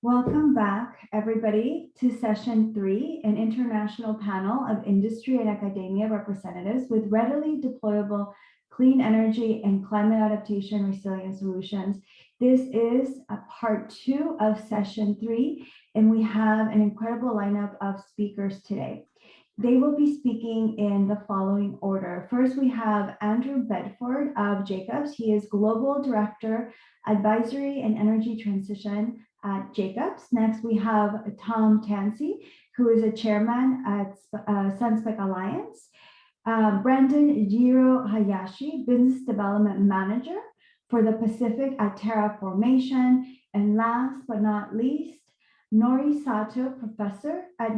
Welcome back, everybody, to session 3, an international panel of industry and academia representatives with readily deployable clean energy and climate adaptation resilient solutions. This is a part 2 of session 3, and we have an incredible lineup of speakers today. They will be speaking in the following order. First, we have Andrew Bedford of Jacobs. He is Global Director, Advisory and Energy Transition at Jacobs. Next, we have Tom Tansey, who is a chairman at Sunspec Alliance. Brandon Jiro Hayashi, Business Development Manager for the Pacific at Terra Formation. And last but not least, Nori Sato, Professor at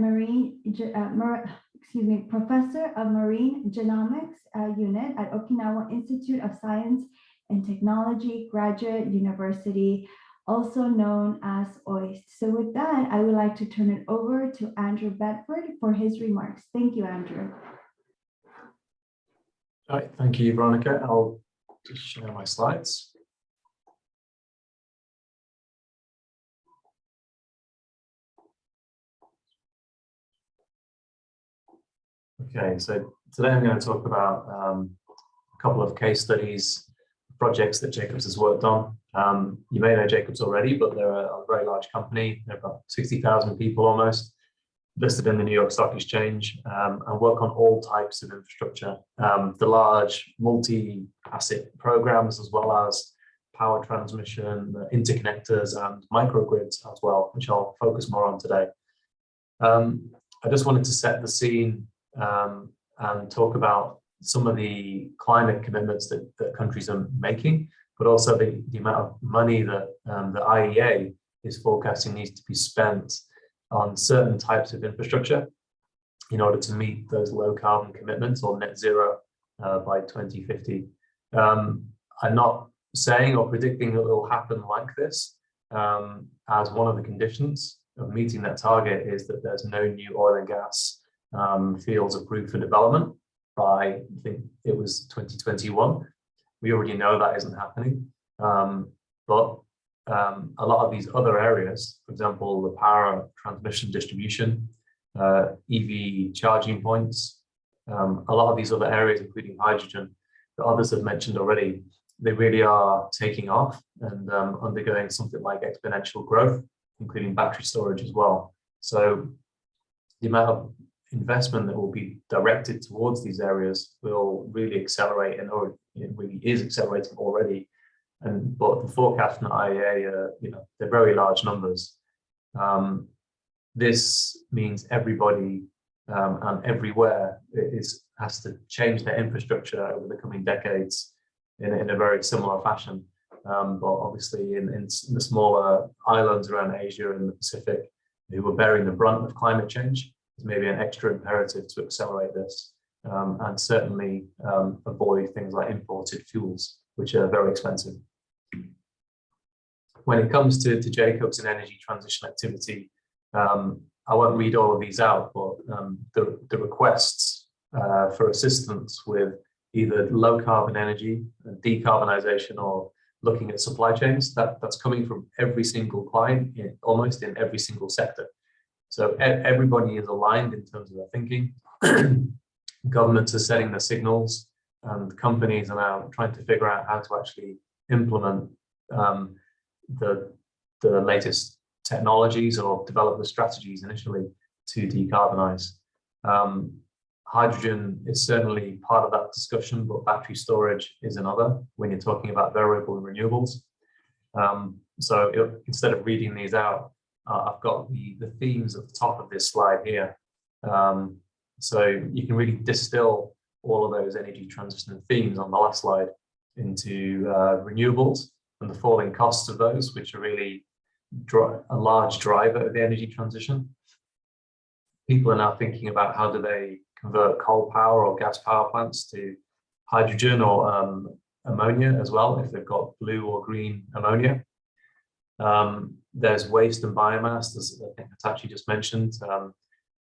Professor of Marine Genomics Unit at Okinawa Institute of Science and Technology Graduate University, also known as OIST. So with that, I would like to turn it over to Andrew Bedford for his remarks. Thank you, Andrew. All right, thank you, Veronica. I'll just share my slides. Okay, so today I'm going to talk about a couple of case studies, projects that Jacobs has worked on. You may know Jacobs already, but they're a very large company. They're about 60,000 people almost, listed in the New York Stock Exchange, and work on all types of infrastructure, the large multi-asset programs, as well as power transmission, interconnectors, and microgrids as well, which I'll focus more on today. I just wanted to set the scene and talk about some of the climate commitments that countries are making, but also the amount of money that the IEA is forecasting needs to be spent on certain types of infrastructure in order to meet those low carbon commitments or net zero by 2050. I'm not saying or predicting that it will happen like this, as one of the conditions of meeting that target is that there's no new oil and gas fields approved for development by, I think it was 2021. We already know that isn't happening. But a lot of these other areas, for example, the power transmission distribution, EV charging points, a lot of these other areas, including hydrogen, that others have mentioned already, they really are taking off and undergoing something like exponential growth, including battery storage as well. So the amount of investment that will be directed towards these areas will really accelerate, and or it really is accelerating already. But the forecast from the IEA, they're very large numbers. This means everybody and everywhere has to change their infrastructure over the coming decades in a very similar fashion. But obviously in the smaller islands around Asia and the Pacific, who are bearing the brunt of climate change, there's maybe an extra imperative to accelerate this and certainly avoid things like imported fuels, which are very expensive. When it comes to Jacobs and energy transition activity, I won't read all of these out, but the requests for assistance with either low carbon energy, decarbonization, or looking at supply chains, that's coming from every single client, almost in every single sector. So everybody is aligned in terms of their thinking. Governments are setting the signals, and companies are now trying to figure out how to actually implement the latest technologies or develop the strategies initially to decarbonize. Hydrogen is certainly part of that discussion, but battery storage is another when you're talking about variable renewables. So instead of reading these out, I've got the themes at the top of this slide here. So you can really distill all of those energy transition themes on the last slide into renewables and the falling costs of those, which are really a large driver of the energy transition. People are now thinking about how do they convert coal power or gas power plants to hydrogen or ammonia as well, if they've got blue or green ammonia. There's waste and biomass, as I think Hitachi just mentioned.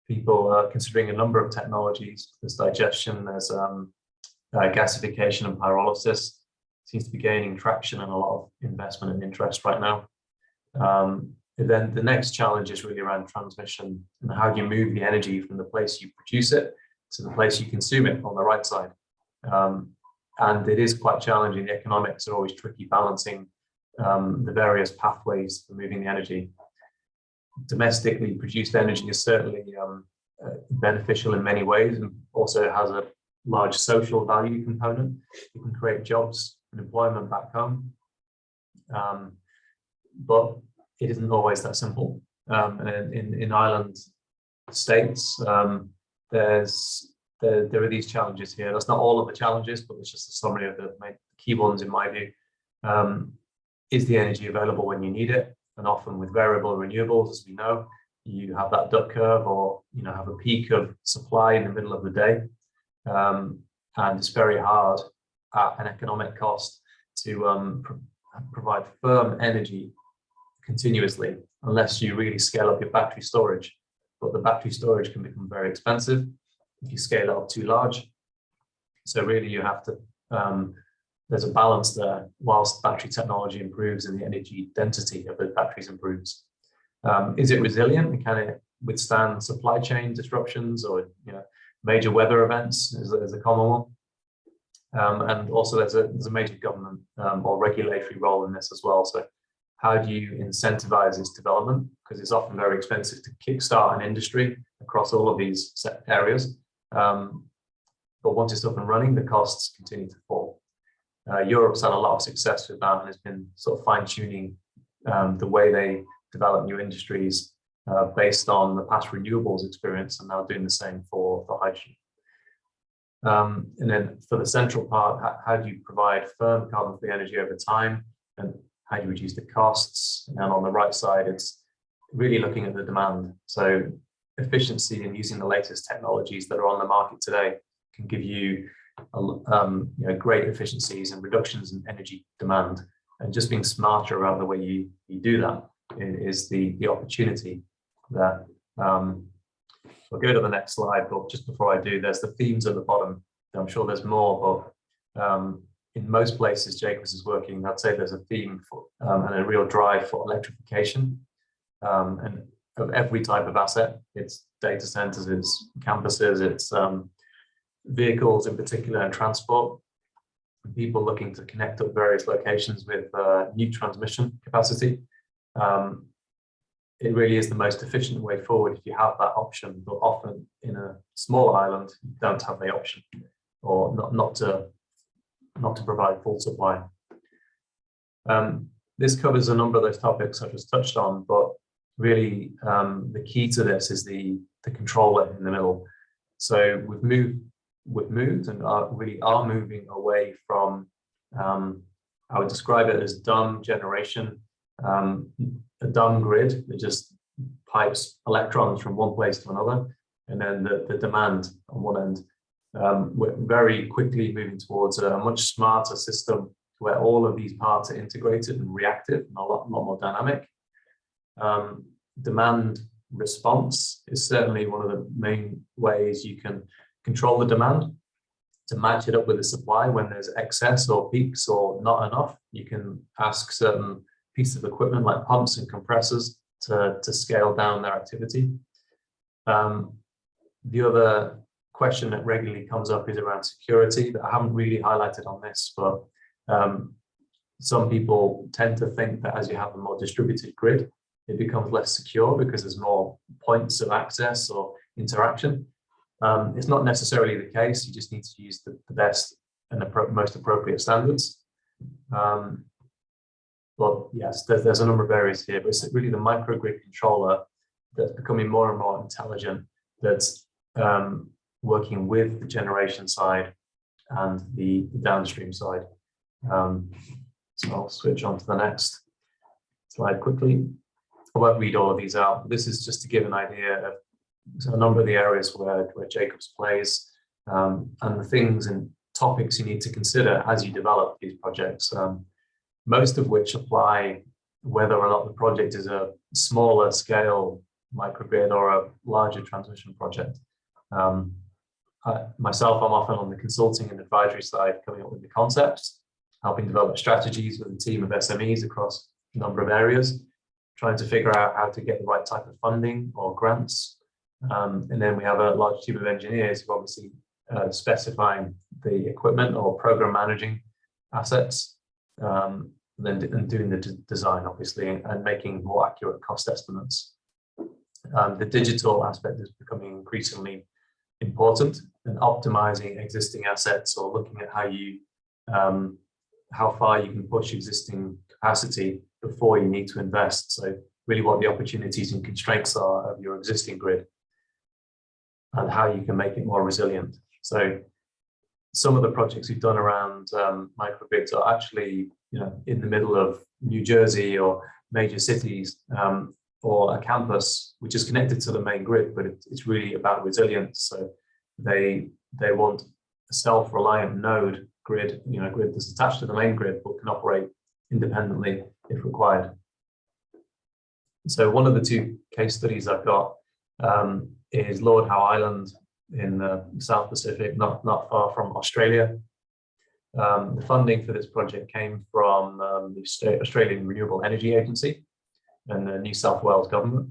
People are considering a number of technologies. There's digestion, there's gasification and pyrolysis. Seems to be gaining traction and a lot of investment and interest right now. And then the next challenge is really around transmission and how do you move the energy from the place you produce it to the place you consume it on the right side. And it is quite challenging. The economics are always tricky, balancing the various pathways for moving the energy. Domestically produced energy is certainly beneficial in many ways, and also has a large social value component. You can create jobs and employment back home. But it isn't always that simple. In island states, there are these challenges here. That's not all of the challenges, but it's just a summary of the key ones in my view. Is the energy available when you need it? And often with variable renewables, as we know, you have that duck curve, or have a peak of supply in the middle of the day. And it's very hard at an economic cost to provide firm energy continuously, unless you really scale up your battery storage. But the battery storage can become very expensive if you scale it up too large. So really you have to, there's a balance there whilst battery technology improves and the energy density of the batteries improves. Is it resilient? Can it withstand supply chain disruptions or major weather events is a common one. And also there's a major government or regulatory role in this as well. So how do you incentivize its development? Because it's often very expensive to kickstart an industry across all of these areas. But once it's up and running, the costs continue to fall. Europe's had a lot of success with that and has been sort of fine-tuning the way they develop new industries based on the past renewables experience, and now doing the same for hydrogen. And then for the central part, how do you provide firm carbon-free energy over time, and how do you reduce the costs? And on the right side, it's really looking at the demand. So efficiency and using the latest technologies that are on the market today can give you great efficiencies and reductions in energy demand. And just being smarter around the way you do that is the opportunity there. I'll go to the next slide, but just before I do, there's the themes at the bottom. I'm sure there's more, but in most places Jacobs is working, I'd say there's a theme for, and a real drive for electrification, and of every type of asset. It's data centers, it's campuses, it's vehicles in particular, and transport. People looking to connect up various locations with new transmission capacity. It really is the most efficient way forward if you have that option, but often in a small island, you don't have the option, or not to provide full supply. This covers a number of those topics I just touched on, but really the key to this is the controller in the middle. So we've moved and really are moving away from, I would describe it as dumb generation, a dumb grid that just pipes electrons from one place to another, and then the demand on one end. We're very quickly moving towards a much smarter system where all of these parts are integrated and reactive and a lot more dynamic. Demand response is certainly one of the main ways you can control the demand to match it up with the supply. When there's excess or peaks or not enough, you can ask certain pieces of equipment like pumps and compressors to scale down their activity. The other question that regularly comes up is around security that I haven't really highlighted on this, but some people tend to think that as you have a more distributed grid, it becomes less secure because there's more points of access or interaction. It's not necessarily the case. You just need to use the best and the most appropriate standards. But yes, there's a number of areas here, but it's really the microgrid controller that's becoming more and more intelligent, that's working with the generation side and the downstream side. So I'll switch on to the next slide quickly. I won't read all of these out. This is just to give an idea of a number of the areas where Jacobs plays, and the things and topics you need to consider as you develop these projects, most of which apply whether or not the project is a smaller scale microgrid or a larger transmission project. Myself, I'm often on the consulting and advisory side, coming up with the concepts, helping develop strategies with a team of SMEs across a number of areas, trying to figure out how to get the right type of funding or grants. And then we have a large team of engineers who obviously specifying the equipment or program managing assets, and doing the design, obviously, and making more accurate cost estimates. The digital aspect is becoming increasingly important, and optimizing existing assets or looking at how far you can push existing capacity before you need to invest. So really what the opportunities and constraints are of your existing grid and how you can make it more resilient. So some of the projects we've done around microgrids are actually, in the middle of New Jersey or major cities, or a campus which is connected to the main grid, but it's really about resilience. So they want a self-reliant node grid, grid that's attached to the main grid but can operate independently if required. So one of the two case studies I've got is Lord Howe Island in the South Pacific, not far from Australia. The funding for this project came from the Australian Renewable Energy Agency and the New South Wales government.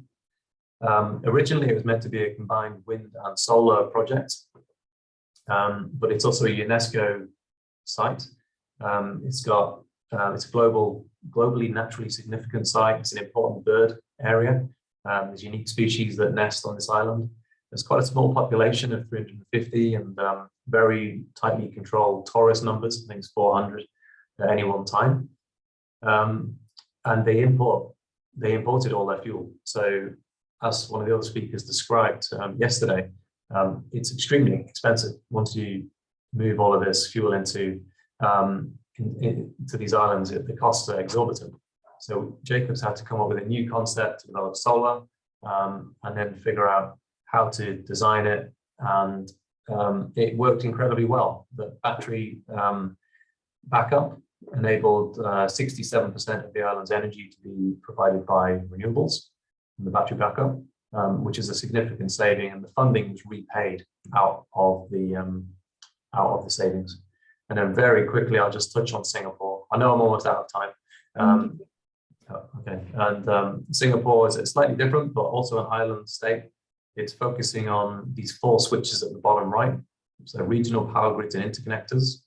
Originally, it was meant to be a combined wind and solar project, but it's also a UNESCO site. It's a globally naturally significant site. It's an important bird area. There's unique species that nest on this island. There's quite a small population of 350 and very tightly controlled tourist numbers. I think it's 400 at any one time. And they imported all their fuel. So as one of the other speakers described yesterday, it's extremely expensive once you move all of this fuel into these islands. The costs are exorbitant. So Jacobs had to come up with a new concept to develop solar, and then figure out how to design it. And it worked incredibly well. The battery backup enabled 67% of the island's energy to be provided by renewables from the battery backup, which is a significant saving, and the funding was repaid out of the savings. And then very quickly, I'll just touch on Singapore. I know I'm almost out of time. Okay, and Singapore is slightly different, but also an island state. It's focusing on these 4 switches at the bottom right. So regional power grids and interconnectors,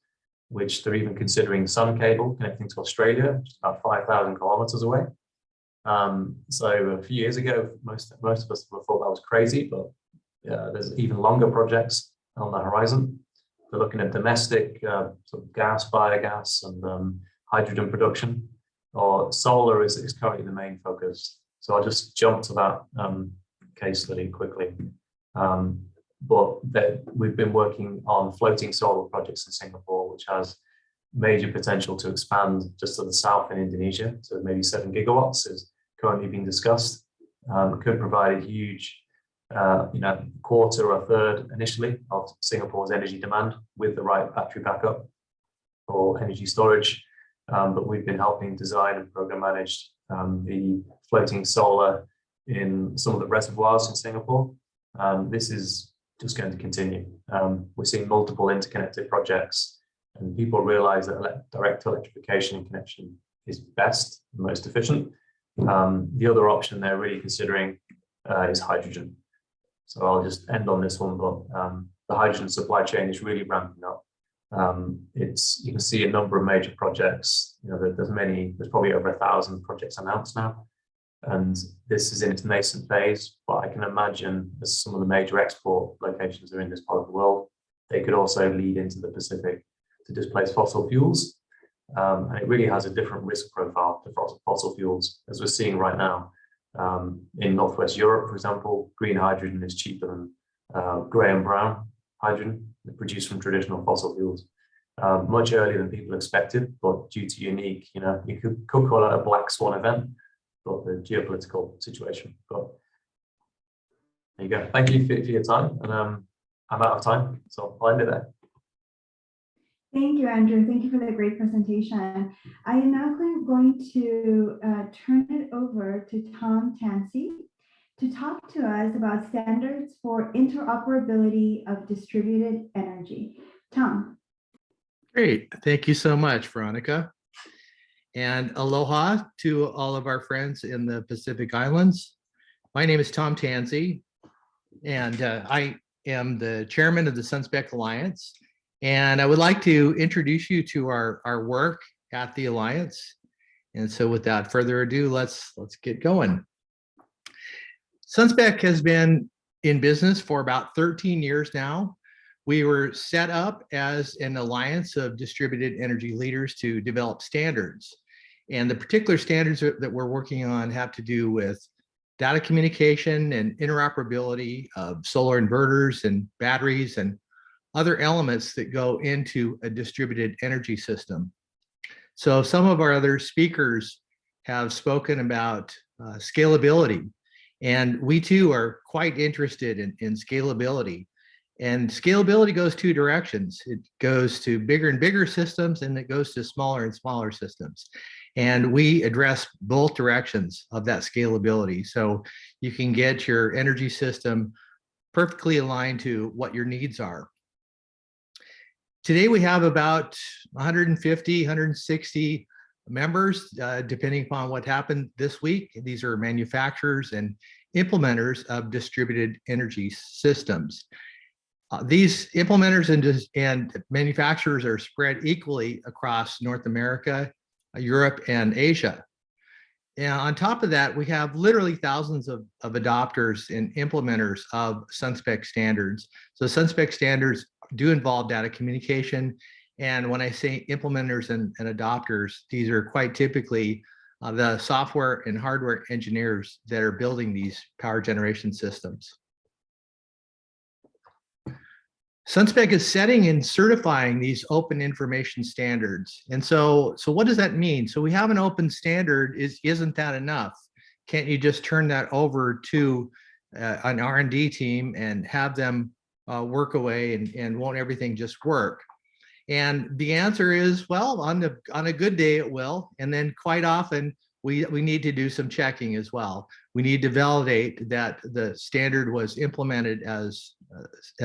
which they're even considering sun cable connecting to Australia, which is about 5,000 kilometers away. So a few years ago, most of us thought that was crazy, but there's even longer projects on the horizon. They're looking at domestic sort of gas, biogas, and hydrogen production. Or solar is currently the main focus. So I'll just jump to that case study quickly. But we've been working on floating solar projects in Singapore, which has major potential to expand just to the south in Indonesia. So maybe 7 gigawatts is currently being discussed. Could provide a huge, quarter or a third initially of Singapore's energy demand with the right battery backup or energy storage. But we've been helping design and program manage the floating solar in some of the reservoirs in Singapore. This is just going to continue. We're seeing multiple interconnected projects, and people realize that direct electrification and connection is best, most efficient. The other option they're really considering is hydrogen. So I'll just end on this one, but the hydrogen supply chain is really ramping up. You can see a number of major projects. There's probably over 1,000 projects announced now, and this is in its nascent phase. But I can imagine as some of the major export locations are in this part of the world, they could also lead into the Pacific to displace fossil fuels. And it really has a different risk profile to fossil fuels, as we're seeing right now. In Northwest Europe, for example, green hydrogen is cheaper than grey and brown hydrogen produced from traditional fossil fuels, much earlier than people expected, but due to unique, you could call it a black swan event, but the geopolitical situation. But there you go. Thank you for your time, and I'm out of time, so I'll end it there. Thank you, Andrew. Thank you for the great presentation. I am now going to turn it over to Tom Tansey to talk to us about standards for interoperability of distributed energy. Tom. Great. Thank you so much, Veronica. And aloha to all of our friends in the Pacific Islands. My name is Tom Tansey, and I am the chairman of the SunSpec Alliance. And I would like to introduce you to our work at the Alliance. And so without further ado, let's get going. SunSpec has been in business for about 13 years now. We were set up as an alliance of distributed energy leaders to develop standards. And the particular standards that we're working on have to do with data communication and interoperability of solar inverters and batteries and other elements that go into a distributed energy system. So some of our other speakers have spoken about scalability, and we too are quite interested in scalability. And scalability goes 2 directions. It goes to bigger and bigger systems, and it goes to smaller and smaller systems. And we address both directions of that scalability. So you can get your energy system perfectly aligned to what your needs are. Today we have about 150, 160 members, depending upon what happened this week. These are manufacturers and implementers of distributed energy systems. These implementers and manufacturers are spread equally across North America, Europe, and Asia. And on top of that, we have literally thousands of adopters and implementers of SunSpec standards. So SunSpec standards do involve data communication. And when I say implementers and adopters, these are quite typically the software and hardware engineers that are building these power generation systems. SunSpec is setting and certifying these open information standards. And so what does that mean? So we have an open standard. Isn't that enough? Can't you just turn that over to an R&D team and have them work away, and won't everything just work? And the answer is, well, on a good day it will, and then quite often we need to do some checking as well. We need to validate that the standard was implemented as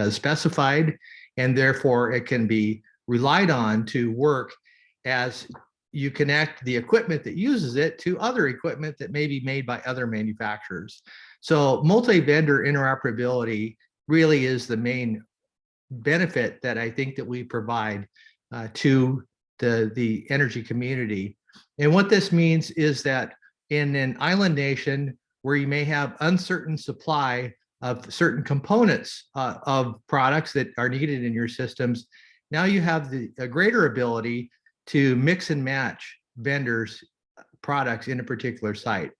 specified, and therefore it can be relied on to work as you connect the equipment that uses it to other equipment that may be made by other manufacturers. So multi-vendor interoperability really is the main benefit that I think that we provide to the energy community. And what this means is that in an island nation where you may have uncertain supply of certain components of products that are needed in your systems, now you have a greater ability to mix and match vendors' products in a particular site.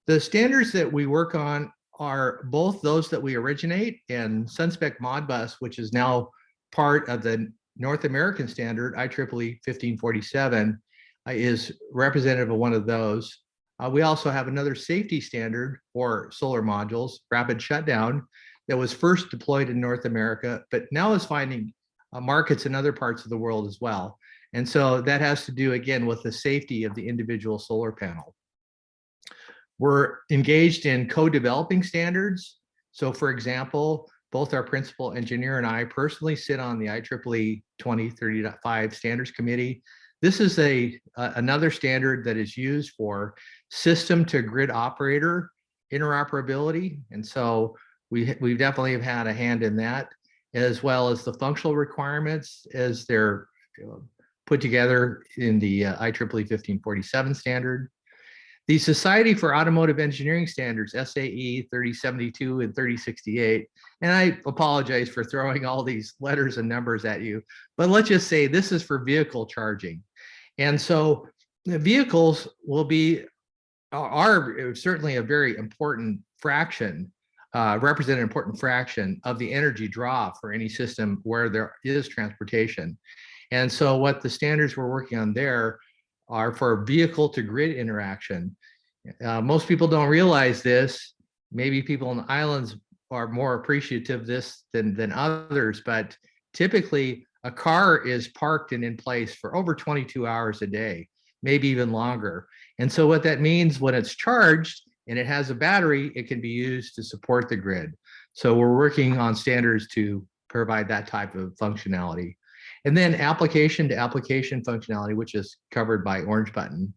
The standards that we work on are both those that we originate, and Sunspec Modbus, which is now part of the North American standard, IEEE 1547, is representative of one of those. We also have another safety standard for solar modules, rapid shutdown, that was first deployed in North America, but now is finding markets in other parts of the world as well. And so that has to do, again, with the safety of the individual solar panel. We're engaged in co-developing standards. So for example, both our principal engineer and I personally sit on the IEEE 2030.5 Standards Committee. This is another standard that is used for system to grid operator interoperability. And so we definitely have had a hand in that, as well as the functional requirements as they're put together in the IEEE 1547 standard. The Society for Automotive Engineering Standards, SAE 3072 and 3068, and I apologize for throwing all these letters and numbers at you, but let's just say this is for vehicle charging. And so the vehicles are certainly a very important fraction, represent an important fraction of the energy draw for any system where there is transportation. And so what the standards we're working on there are for vehicle to grid interaction. Most people don't realize this. Maybe people in the islands are more appreciative of this than others, but typically a car is parked and in place for over 22 hours a day, maybe even longer. And so what that means, when it's charged and it has a battery, it can be used to support the grid. So we're working on standards to provide that type of functionality. And then application to application functionality, which is covered by Orange Button.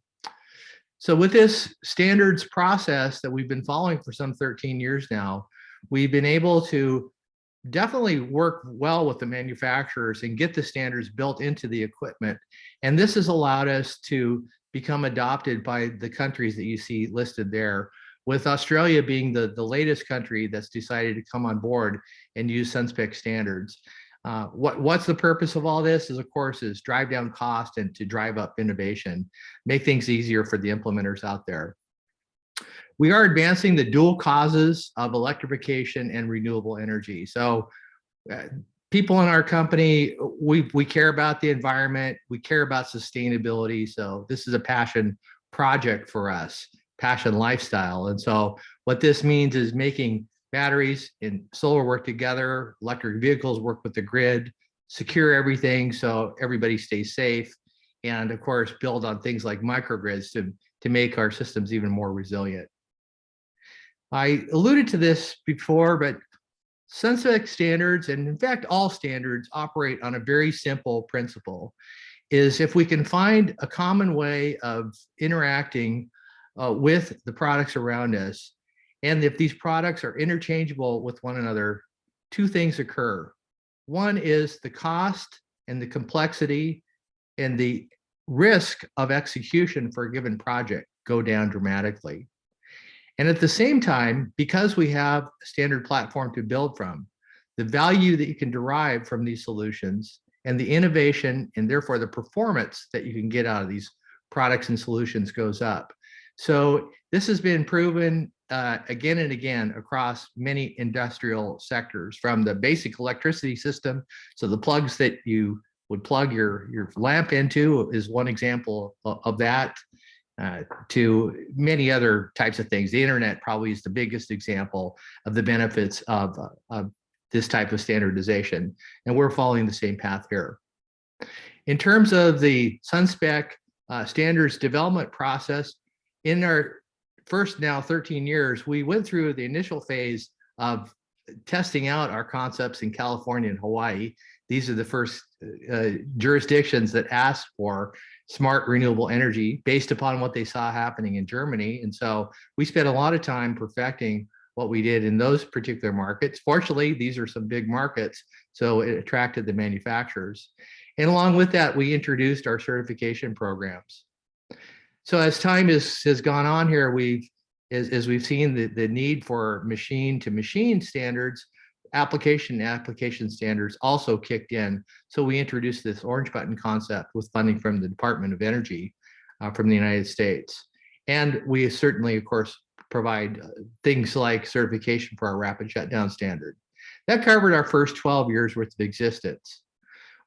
So with this standards process that we've been following for some 13 years now, we've been able to definitely work well with the manufacturers and get the standards built into the equipment. And this has allowed us to become adopted by the countries that you see listed there, with Australia being the latest country that's decided to come on board and use Sunspec standards. What's the purpose of all this is, of course, is drive down cost and to drive up innovation, make things easier for the implementers out there. We are advancing the dual causes of electrification and renewable energy. So people in our company, we care about the environment, we care about sustainability. So this is a passion project for us, passion lifestyle. And so what this means is making batteries and solar work together, electric vehicles work with the grid, secure everything so everybody stays safe, and of course, build on things like microgrids to make our systems even more resilient. I alluded to this before, but Sunspec standards, and in fact, all standards operate on a very simple principle, is if we can find a common way of interacting with the products around us, and if these products are interchangeable with one another, two things occur. One is the cost and the complexity and the risk of execution for a given project go down dramatically. And at the same time, because we have a standard platform to build from, the value that you can derive from these solutions and the innovation and therefore the performance that you can get out of these products and solutions goes up. So this has been proven again and again across many industrial sectors, from the basic electricity system. So the plugs that you would plug your lamp into is one example of that, to many other types of things. The internet probably is the biggest example of the benefits of this type of standardization. And we're following the same path here. In terms of the Sunspec standards development process, in our first now 13 years, we went through the initial phase of testing out our concepts in California and Hawaii. these are the first jurisdictions that asked for smart renewable energy based upon what they saw happening in Germany. And so we spent a lot of time perfecting what we did in those particular markets. Fortunately, these are some big markets, so it attracted the manufacturers. And along with that, we introduced our certification programs. So as time has gone on here, as we've seen the need for machine to machine standards, application standards also kicked in. So we introduced this orange button concept with funding from the Department of Energy from the United States. And we certainly, of course, provide things like certification for our rapid shutdown standard. That covered our first 12 years worth of existence.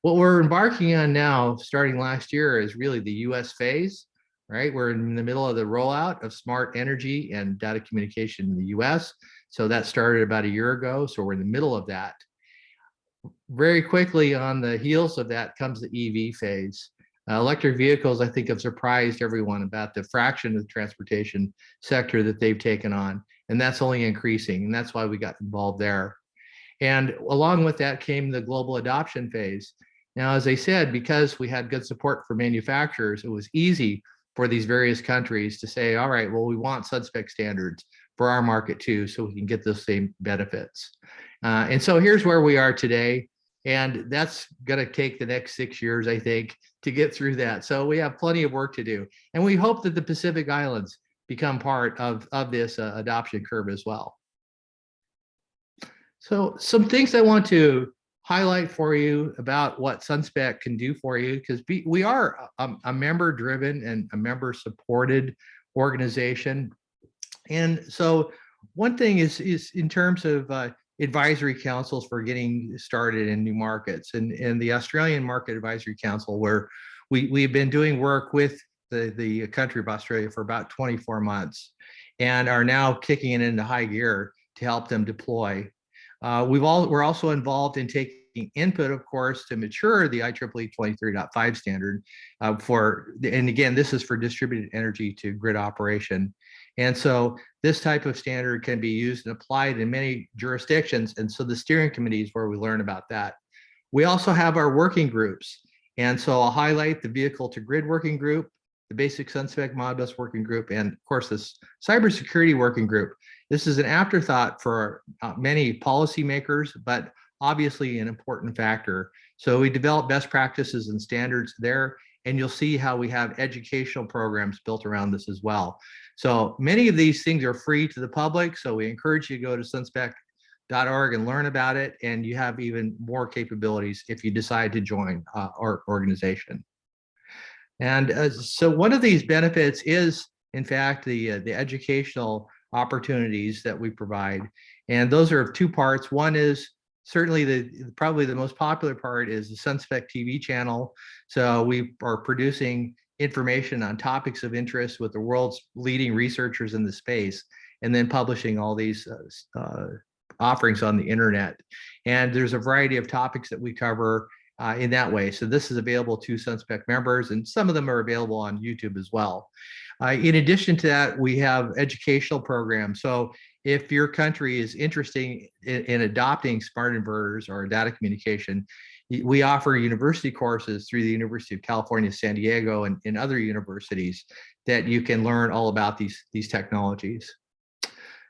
What we're embarking on now, starting last year, is really the US phase, right? We're in the middle of the rollout of smart energy and data communication in the US. So that started about a year ago. So we're in the middle of that. Very quickly on the heels of that comes the EV phase. Electric vehicles, I think, have surprised everyone about the fraction of the transportation sector that they've taken on. And that's only increasing. And that's why we got involved there. And along with that came the global adoption phase. Now, as I said, because we had good support for manufacturers, it was easy for these various countries to say, all right, well, we want SunSpec standards for our market too, so we can get those same benefits. And so here's where we are today. And that's going to take the next 6 years, I think, to get through that. So we have plenty of work to do. And we hope that the Pacific Islands become part of this adoption curve as well. So some things I want to highlight for you about what SunSpec can do for you, because we are a member-driven and a member-supported organization. And so one thing is in terms of advisory councils for getting started in new markets, and the Australian Market Advisory Council, where we've been doing work with the country of Australia for about 24 months and are now kicking it into high gear to help them deploy. We're also involved in taking input, of course, to mature the IEEE 23.5 standard and again, this is for distributed energy to grid operation. And so this type of standard can be used and applied in many jurisdictions. And so the steering committee is where we learn about that. We also have our working groups. And so I'll highlight the vehicle to grid working group, the basic SunSpec Modbus working group, and of course this cybersecurity working group. This is an afterthought for many policymakers, but obviously an important factor. So we develop best practices and standards there, and you'll see how we have educational programs built around this as well. So many of these things are free to the public, so we encourage you to go to sunspec.org and learn about it, and you have even more capabilities if you decide to join our organization. And so one of these benefits is, in fact, the educational opportunities that we provide. And those are of two parts. One is certainly probably the most popular part is the SunSpec TV channel. So we are producing information on topics of interest with the world's leading researchers in the space, and then publishing all these offerings on the internet. And there's a variety of topics that we cover in that way. So this is available to SunSpec members, and some of them are available on YouTube as well. In addition to that, we have educational programs. So if your country is interested in adopting smart inverters or data communication, we offer university courses through the University of California, San Diego, and other universities that you can learn all about these technologies.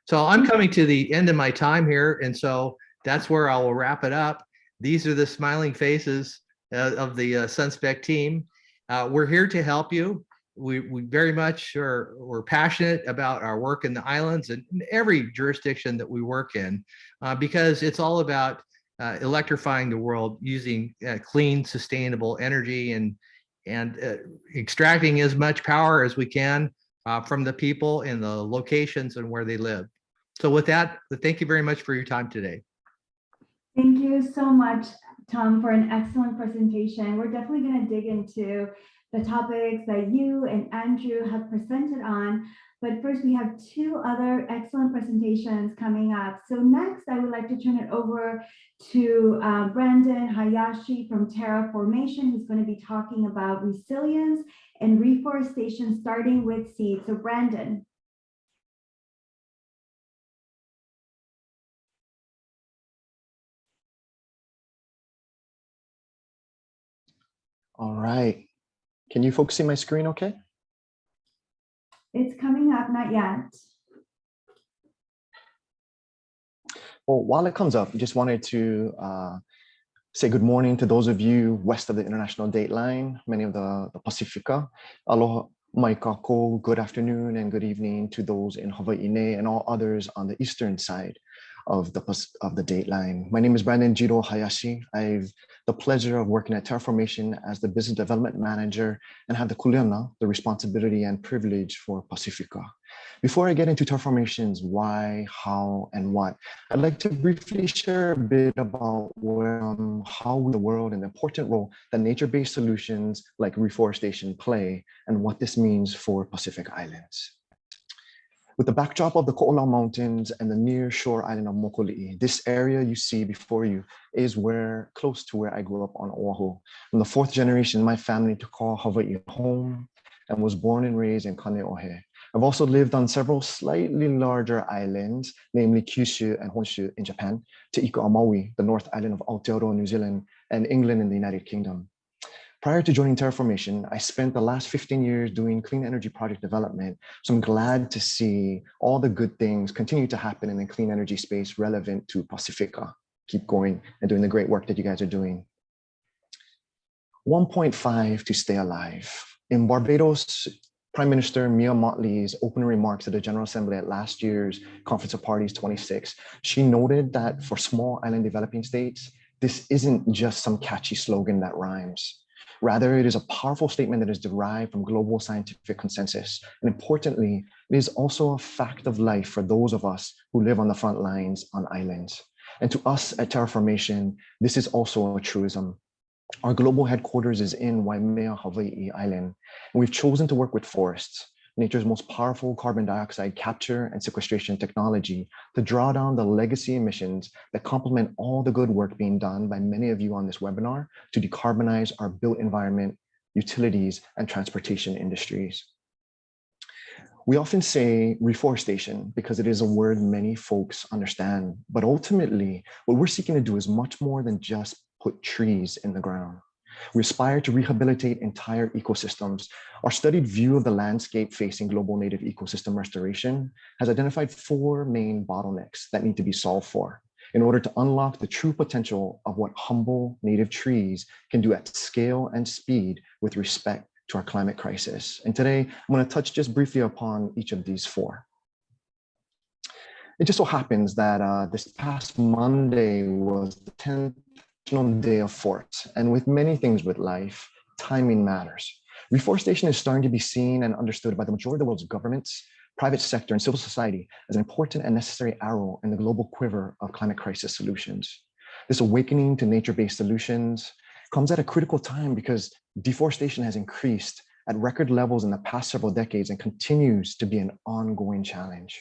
So I'm coming to the end of my time here, and so that's where I will wrap it up. These are the smiling faces of the SunSpec team. We're here to help you. We very much we're passionate about our work in the islands and every jurisdiction that we work in, because it's all about electrifying the world using clean, sustainable energy and extracting as much power as we can from the people in the locations and where they live. So with that, thank you very much for your time today. Thank you so much, Tom, for an excellent presentation. We're definitely going to dig into the topics that you and Andrew have presented on. But first, we have two other excellent presentations coming up. So next, I would like to turn it over to Brandon Hayashi from Terraformation, who's going to be talking about resilience and reforestation, starting with seed. So Brandon. All right. Can you folks see my screen okay? It's coming up, not yet. Well, while it comes up, I just wanted to say good morning to those of you west of the international date line, many of the Pacifica. Aloha mai kako, good afternoon and good evening to those in Hawaii and all others on the eastern side of the date line. My name is Brandon Jiro Hayashi. I've the pleasure of working at Terraformation as the business development manager and have the kuleana, the responsibility and privilege for Pacifica. Before I get into Terraformation's why, how, and what, I'd like to briefly share a bit about how we, the world, and the important role that nature-based solutions like reforestation play and what this means for Pacific Islands. With the backdrop of the Ko'olau Mountains and the near shore island of Mokuli'i, this area you see before you is close to where I grew up on Oahu. I'm the fourth generation in my family to call Hawaii home and was born and raised in Kaneohe. I've also lived on several slightly larger islands, namely Kyushu and Honshu in Japan, Te Ika a Maui, the North Island of Aotearoa, New Zealand, and England in the United Kingdom. Prior to joining Terraformation, I spent the last 15 years doing clean energy project development. So I'm glad to see all the good things continue to happen in the clean energy space relevant to Pacifica. Keep going and doing the great work that you guys are doing. 1.5 to stay alive. In Barbados, Prime Minister Mia Mottley's opening remarks at the General Assembly at last year's Conference of Parties 26, she noted that for small island developing states, this isn't just some catchy slogan that rhymes. Rather, it is a powerful statement that is derived from global scientific consensus. And importantly, it is also a fact of life for those of us who live on the front lines on islands. And to us at Terraformation, this is also a truism. Our global headquarters is in Waimea, Hawaii Island, and we've chosen to work with forests, nature's most powerful carbon dioxide capture and sequestration technology, to draw down the legacy emissions that complement all the good work being done by many of you on this webinar to decarbonize our built environment, utilities, and transportation industries. We often say reforestation because it is a word many folks understand, but ultimately, what we're seeking to do is much more than just put trees in the ground. We aspire to rehabilitate entire ecosystems. Our studied view of the landscape facing global native ecosystem restoration has identified 4 main bottlenecks that need to be solved for in order to unlock the true potential of what humble native trees can do at scale and speed with respect to our climate crisis. And today, I'm going to touch just briefly upon each of these 4. It just so happens that this past Monday was the 10th Day of Forests, and with many things with life, timing matters. Reforestation is starting to be seen and understood by the majority of the world's governments, private sector, and civil society as an important and necessary arrow in the global quiver of climate crisis solutions. This awakening to nature-based solutions comes at a critical time because deforestation has increased at record levels in the past several decades and continues to be an ongoing challenge.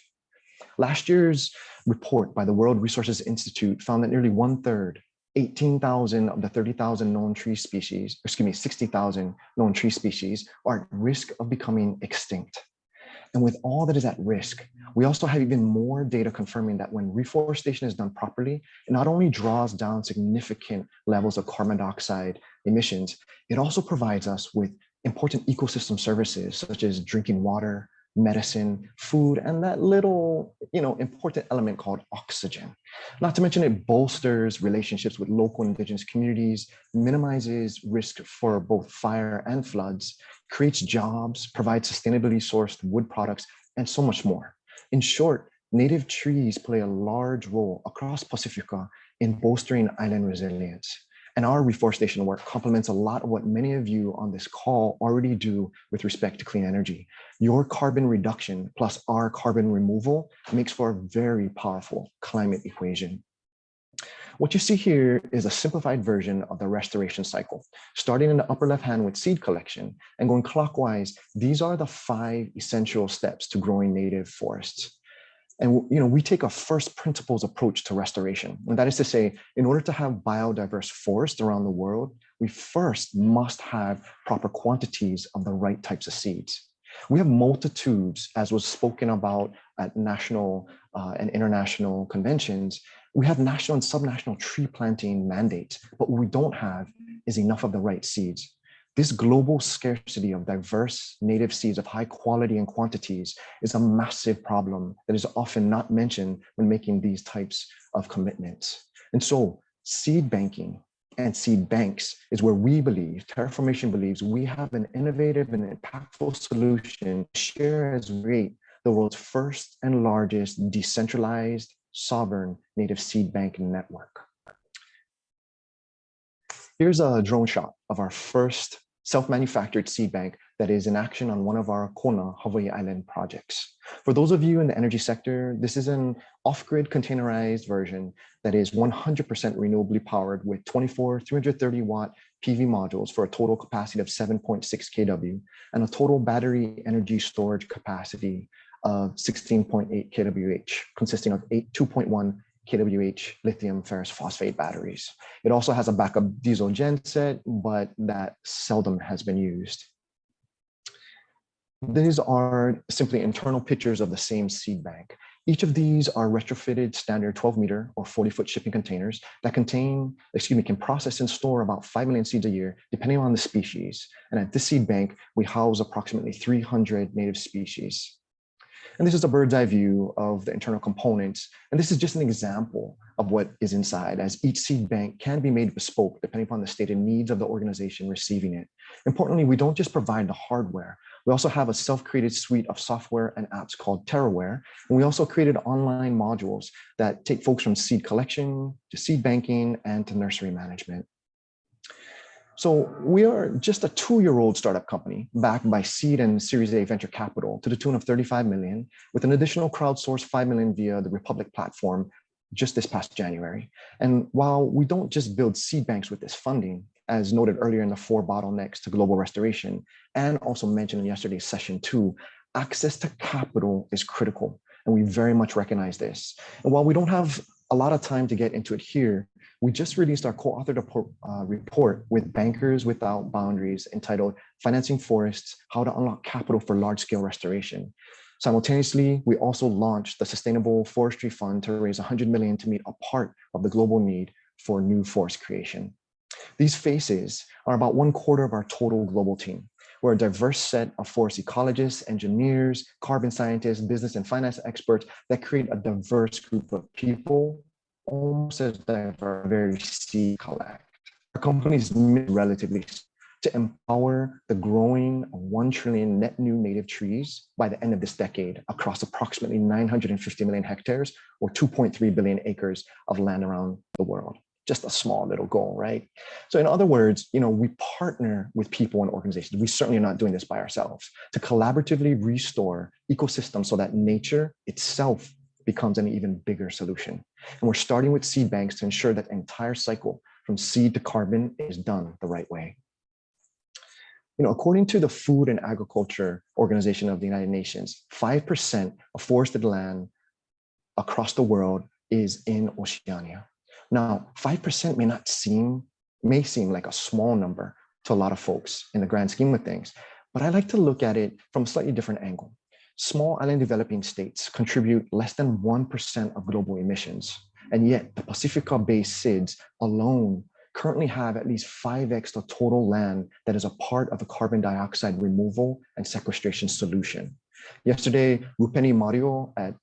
Last year's report by the World Resources Institute found that nearly 1/3, 18,000 of the 30,000 known tree species, 60,000 known tree species are at risk of becoming extinct. And with all that is at risk, we also have even more data confirming that when reforestation is done properly, it not only draws down significant levels of carbon dioxide emissions, it also provides us with important ecosystem services such as drinking water, medicine, food, and that little, important element called oxygen. Not to mention it bolsters relationships with local indigenous communities, minimizes risk for both fire and floods, creates jobs, provides sustainably sourced wood products, and so much more. In short, native trees play a large role across Pacifica in bolstering island resilience. And our reforestation work complements a lot of what many of you on this call already do with respect to clean energy. Your carbon reduction plus our carbon removal makes for a very powerful climate equation. What you see here is a simplified version of the restoration cycle. Starting in the upper left hand with seed collection and going clockwise, these are the 5 essential steps to growing native forests. And we take a first principles approach to restoration. And that is to say, in order to have biodiverse forests around the world, we first must have proper quantities of the right types of seeds. We have multitudes, as was spoken about at national and international conventions. We have national and subnational tree planting mandates, but what we don't have is enough of the right seeds. This global scarcity of diverse native seeds of high quality and quantities is a massive problem that is often not mentioned when making these types of commitments. And so seed banking and seed banks is where we believe, Terraformation believes, we have an innovative and impactful solution to share as we create the world's first and largest decentralized, sovereign native seed bank network. Here's a drone shot of our first self-manufactured seed bank that is in action on one of our Kona, Hawaii Island projects. For those of you in the energy sector, this is an off-grid containerized version that is 100% renewably powered with 24 330 watt PV modules for a total capacity of 7.6 kW and a total battery energy storage capacity of 16.8 kWh, consisting of 2.1 kWh lithium ferrous phosphate batteries. It also has a backup diesel genset, but that seldom has been used. These are simply internal pictures of the same seed bank. Each of these are retrofitted standard 12-meter or 40-foot shipping containers that can process and store about 5 million seeds a year, depending on the species. And at this seed bank, we house approximately 300 native species. And this is a bird's eye view of the internal components. And this is just an example of what is inside, as each seed bank can be made bespoke depending upon the stated needs of the organization receiving it. Importantly, we don't just provide the hardware. We also have a self-created suite of software and apps called TerraWare. And we also created online modules that take folks from seed collection to seed banking and to nursery management. So we are just a 2-year-old startup company backed by seed and Series A venture capital to the tune of 35 million, with an additional crowdsourced 5 million via the Republic platform just this past January. And while we don't just build seed banks with this funding, as noted earlier in the 4 bottlenecks to global restoration, and also mentioned in yesterday's session too, access to capital is critical. And we very much recognize this. And while we don't have a lot of time to get into it here, we just released our co-authored report with Bankers Without Boundaries entitled Financing Forests, How to Unlock Capital for Large-Scale Restoration. Simultaneously, we also launched the Sustainable Forestry Fund to raise 100 million to meet a part of the global need for new forest creation. These faces are about 1/4 of our total global team. We're a diverse set of forest ecologists, engineers, carbon scientists, business and finance experts that create a diverse group of people, almost as diverse as very seed collect. Our company's relatively to empower the growing 1 trillion net new native trees by the end of this decade across approximately 950 million hectares or 2.3 billion acres of land around the world. Just a small little goal, right? So in other words, we partner with people and organizations. We certainly are not doing this by ourselves to collaboratively restore ecosystems so that nature itself becomes an even bigger solution. And we're starting with seed banks to ensure that the entire cycle from seed to carbon is done the right way. According to the Food and Agriculture Organization of the United Nations, 5% of forested land across the world is in Oceania. Now, 5% may seem like a small number to a lot of folks in the grand scheme of things, but I like to look at it from a slightly different angle. Small island developing states contribute less than 1% of global emissions, and yet the Pacifica-based SIDS alone currently have at least 5x the total land that is a part of the carbon dioxide removal and sequestration solution. Yesterday, Rupeni Mario at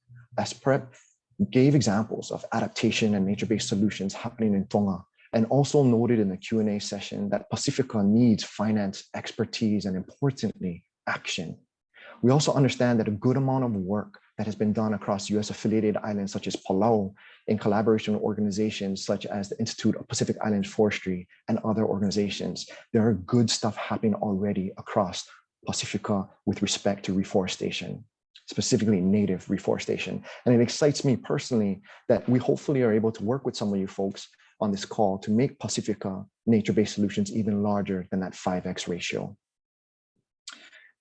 SPREP gave examples of adaptation and nature-based solutions happening in Tonga, and also noted in the Q&A session that Pacifica needs finance expertise and, importantly, action. We also understand that a good amount of work that has been done across US affiliated islands such as Palau in collaboration with organizations such as the Institute of Pacific Islands Forestry and other organizations. There are good stuff happening already across Pacifica with respect to reforestation, specifically native reforestation. And it excites me personally that we hopefully are able to work with some of you folks on this call to make Pacifica nature-based solutions even larger than that 5x ratio.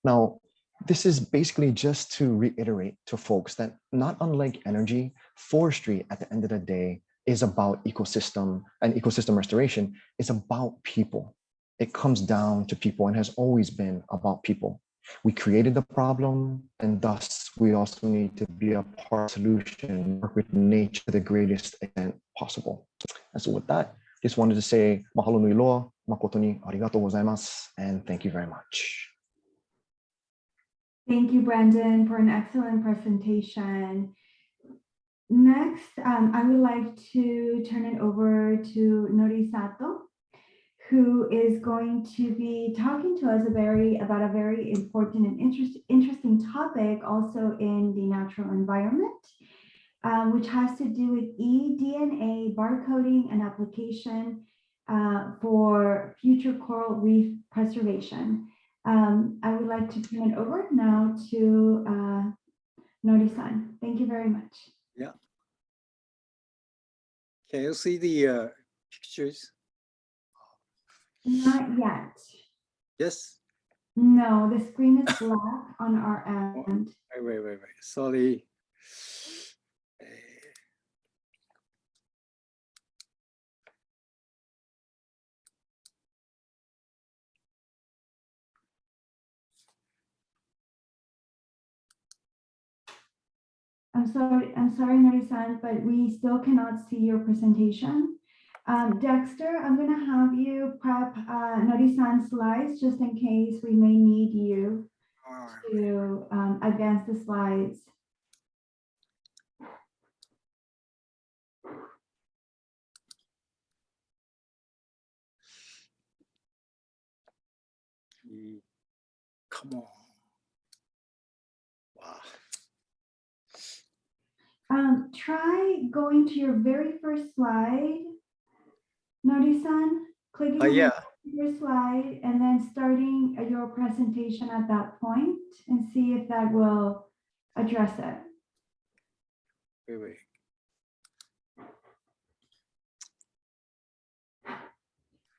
Now, this is basically just to reiterate to folks that not unlike energy, forestry at the end of the day is about ecosystem, and ecosystem restoration is about people. It comes down to people and has always been about people. We created the problem, and thus we also need to be a part of the solution, work with nature to the greatest extent possible. And so with that, just wanted to say mahalo nui loa, 誠にありがとうございます。And thank you very much. Thank you, Brandon, for an excellent presentation. Next, I would like to turn it over to Nori Sato, who is going to be talking to us about a very important and interesting topic also in the natural environment, which has to do with eDNA barcoding and application for future coral reef preservation. I would like to turn it over now to Nori-san. Thank you very much. Yeah. Can you see the pictures? Not yet. Yes. No, the screen is black on our end. Wait. Sorry. I'm sorry, Nori-san, but we still cannot see your presentation. Dexter, I'm going to have you prep Nori-san's slides just in case we may need you to advance the slides. Come on. Wow. Try going to your very first slide, Nori-san, clicking on Yeah. your slide and then starting your presentation at that point and see if that will address it. Wait.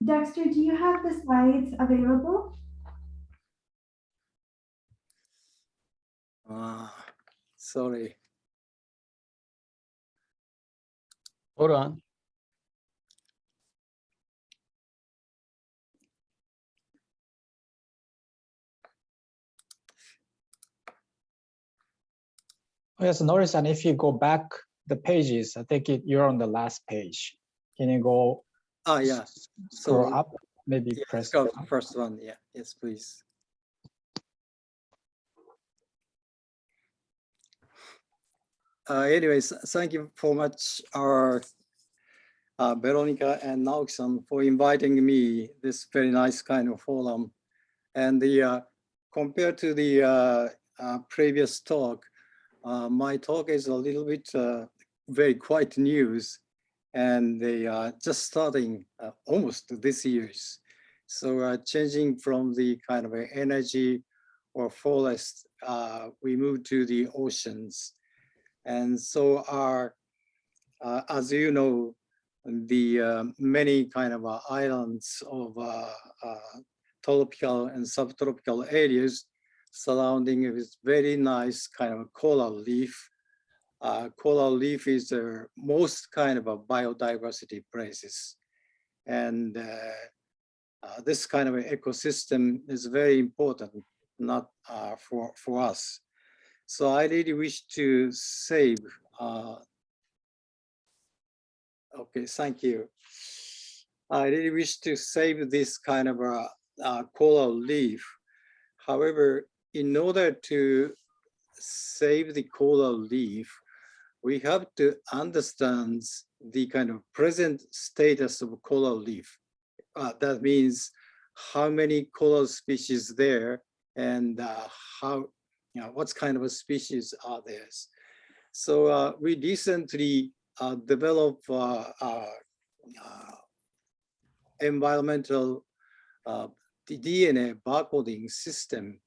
Dexter, do you have the slides available? Sorry. Hold on. Yes, Nori-san, if you go back the pages, I think you're on the last page. Can you go Yeah. scroll So, up? Maybe yeah, press go up. first one. Yeah. Yes, please. Anyways, thank you so much, our Veronica and Naoki-san, for inviting me this very nice kind of forum. And the compared to the previous talk, my talk is a little bit very quite news, and they are just starting almost this year's. So changing from the kind of energy or forest, we move to the oceans. And so our, as you know, the many kind of islands of tropical and subtropical areas surrounding with very nice kind of coral reef. Coral reef is the most kind of a biodiversity places. And this kind of ecosystem is very important, not for us. So I really wish to save, okay, thank you. I really wish to save this kind of coral reef. However, in order to save the coral reef, we have to understand the kind of present status of coral reef. That means how many coral species there and how, what kind of a species are there. So we recently developed environmental DNA barcoding system,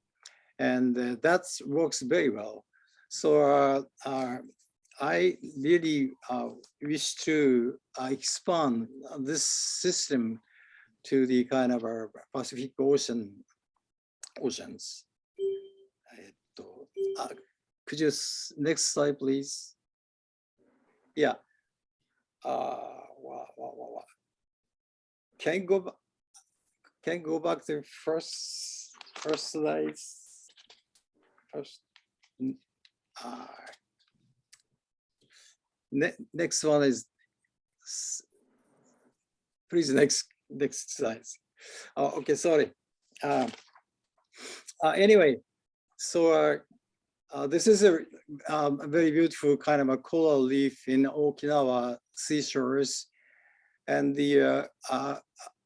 and that works very well. So I really wish to expand this system to the kind of our Pacific oceans. Could you next slide, please? Yeah. Can you go back to first slides? First. Next one is, please, next slide. Oh, okay, sorry. Anyway, so this is a very beautiful kind of a coral reef in Okinawa seashores. And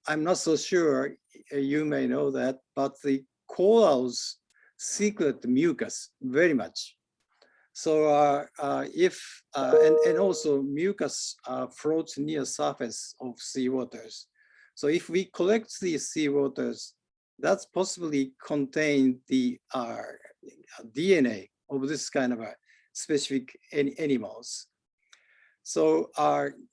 I'm not so sure you may know that, but the corals secret mucus very much. So and also mucus floats near surface of seawaters. So if we collect these seawaters, that's possibly contain the DNA of this kind of a specific animals. So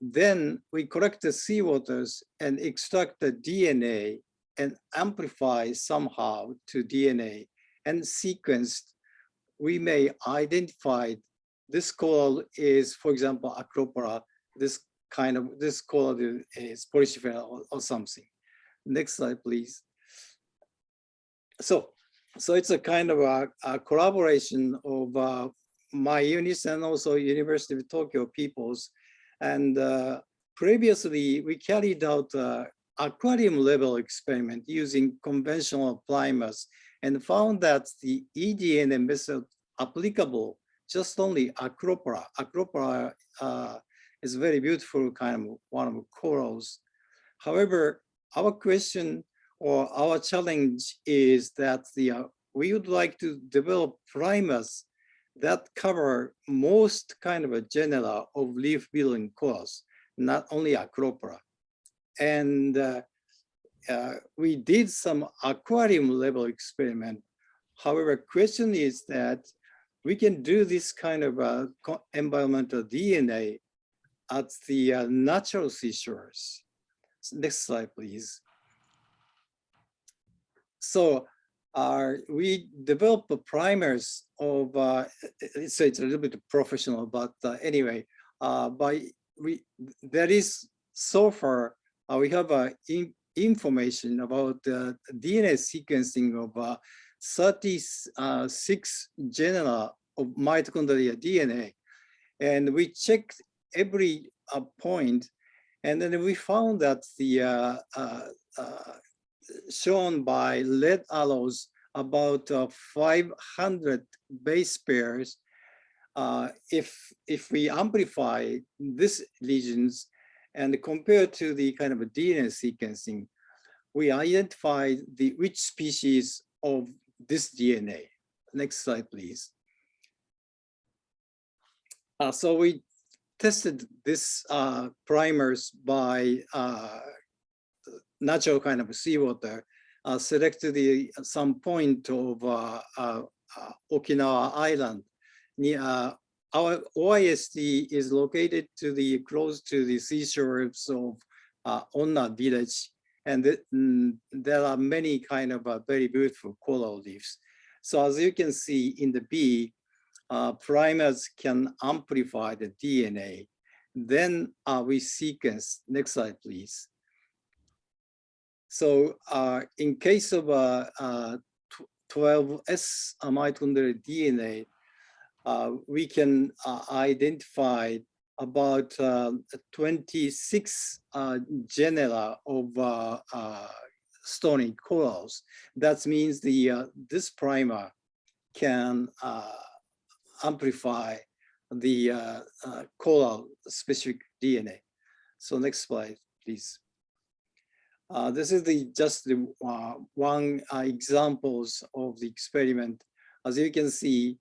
then we collect the seawaters and extract the DNA and amplify somehow to DNA and sequenced. We may identify this coral is, for example, Acropora. This coral is Polycyphera or something. Next slide, please. So it's a kind of a collaboration of my units and also University of Tokyo peoples. And previously we carried out aquarium level experiment using conventional primers and found that the eDNA method applicable just only Acropora. Acropora is very beautiful kind of one of the corals. However, our question or our challenge is that we would like to develop primers that cover most kind of a genera of leaf-building corals, not only Acropora. And we did some aquarium level experiment. However, question is that we can do this kind of environmental DNA at the natural seashores. Next slide, please. So we developed primers of, it's a little bit professional, but anyway, there is so far, we have information about the DNA sequencing of 36 genera of mitochondrial DNA. And we checked every point, and then we found that the shown by red arrows about 500 base pairs. If we amplify these regions and compare to the kind of a DNA sequencing, we identify which species of this DNA. Next slide, please. So we tested this primers by natural kind of seawater, selected some point of Okinawa Island. Our OISD is located close to the seashores of Onna village, and there are many kind of very beautiful coral reefs. So as you can see in the B, primers can amplify the DNA. Then we sequence. Next slide, please. So in case of 12S mitochondrial DNA, we can identify about 26 genera of stony corals. That means this primer can amplify the coral specific DNA. So next slide, please. This is just one examples of the experiment. As you can see,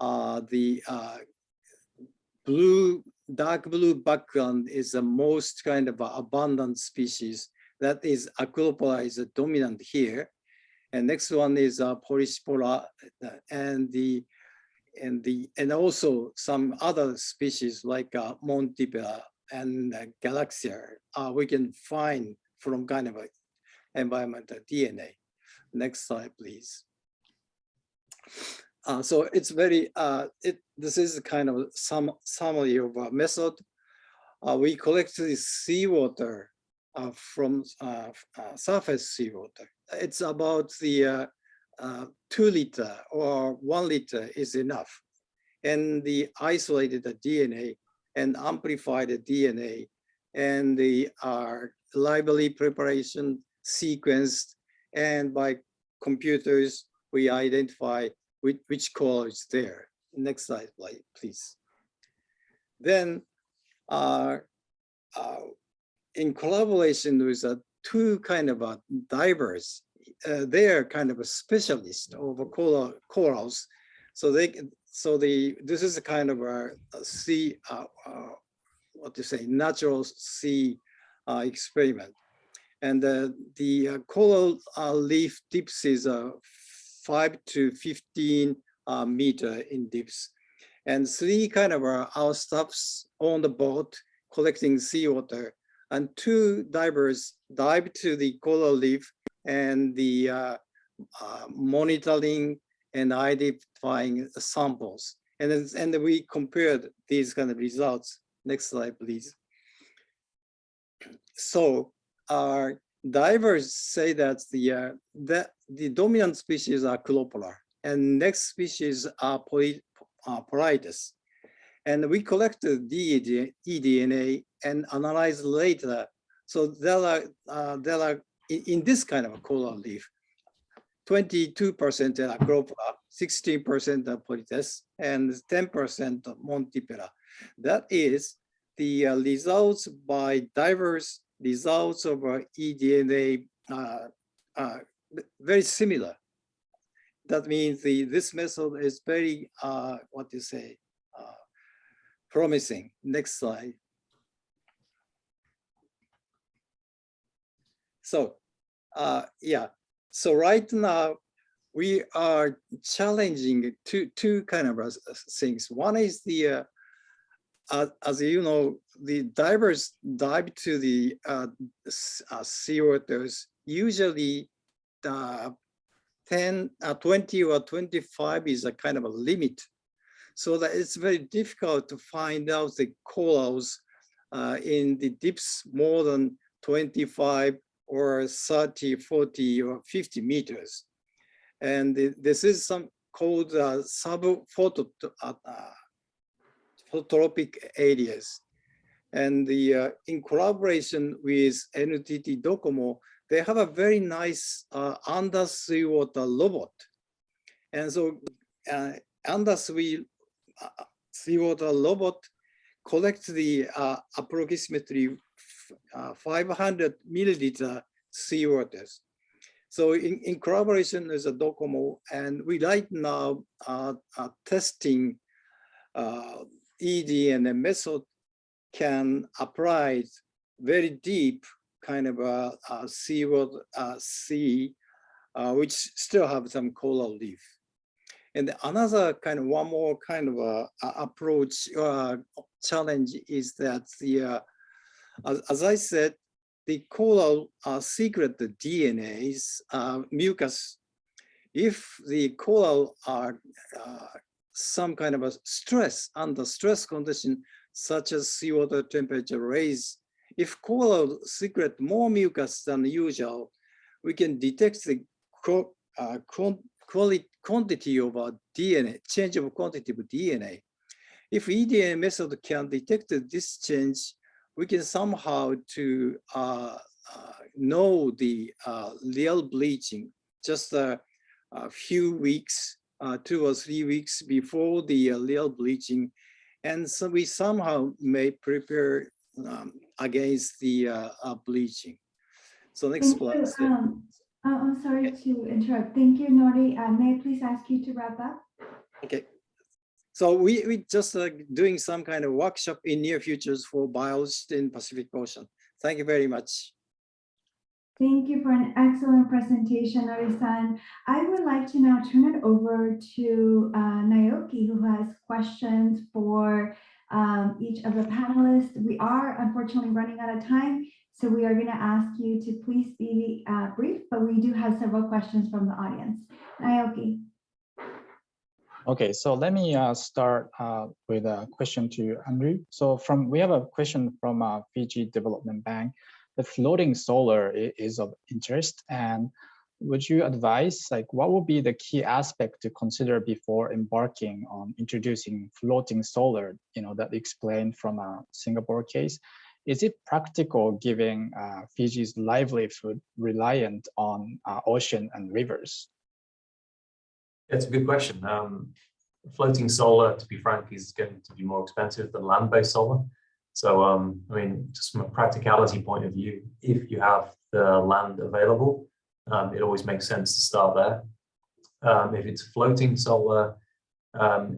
the dark blue background is the most kind of abundant species. That is Acropora is dominant here. And next one is Polyspora and also some other species like Montipera and Galaxia we can find from kind of environmental DNA. Next slide, please. So it's very, this is kind of some summary of a method. We collect the seawater from surface seawater. It's about the 2 liter or 1 liter is enough. And the isolated DNA and amplified DNA and the library preparation sequenced, and by computers, we identify which color is there. Next slide, please. Then, in collaboration with two kind of divers, they are kind of a specialist over corals. So this is a kind of a sea, what to say, natural sea experiment. And the coral leaf depth is 5 to 15 meter in depth. And three kind of our staffs on the boat collecting seawater, and two divers dive to the coral reef and the monitoring and identifying samples. And then we compared these kind of results. Next slide, please. So our divers say that the dominant species are Chloropolar, and next species are Politis. And we collected eDNA and analyzed later. So there are in this kind of a coral reef, 22% are Chloropolar, 16% are Politis, and 10% of Montipera. That is the results by divers, results of eDNA very similar. That means this method is very, promising. Next slide. So, yeah. So right now, we are challenging two kind of things. One is the, as you know, the divers dive to the seawaters, usually 10, 20 or 25 is a kind of a limit. So that it's very difficult to find out the corals in the depths more than 25 or 30, 40 or 50 meters. And this is some called phototropic areas. And in collaboration with NTT Docomo, they have a very nice undersea water robot. And so undersea seawater robot collects the approximately 500 milliliter seawaters. So in collaboration with the Docomo, and we right now are testing eDNA method can apply very deep kind of a seawater sea, which still have some coral reef. And another kind of one more kind of approach challenge is that as I said, the coral secret DNAs mucus. If the coral are some kind of a stress under stress condition, such as seawater temperature rise, if coral secret more mucus than usual, we can detect the quantity of DNA, change of quantity of DNA. If eDNA method can detect this change, we can somehow to know the real bleaching just a few weeks, 2 or 3 weeks before the real bleaching. And so we somehow may prepare against the bleaching. So next slide. I'm sorry to interrupt. Thank you, Nori. May I please ask you to wrap up? Okay. So we just doing some kind of workshop in near futures for biologists in Pacific Ocean. Thank you very much. Thank you for an excellent presentation, Nori-san. I would like to now turn it over to Naoki, who has questions for each of the panelists. We are unfortunately running out of time, so we are going to ask you to please be brief, but we do have several questions from the audience. Naoki. Okay, so let me start with a question to Andrew. So we have a question from Fiji Development Bank. The floating solar is of interest, and would you advise, like, what would be the key aspect to consider before embarking on introducing floating solar, that explained from a Singapore case? is it practical given Fiji's livelihood reliant on ocean and rivers? It's a good question. Floating solar, to be frank, is going to be more expensive than land-based solar. So, I mean, just from a practicality point of view, if you have the land available, it always makes sense to start there. If it's floating solar,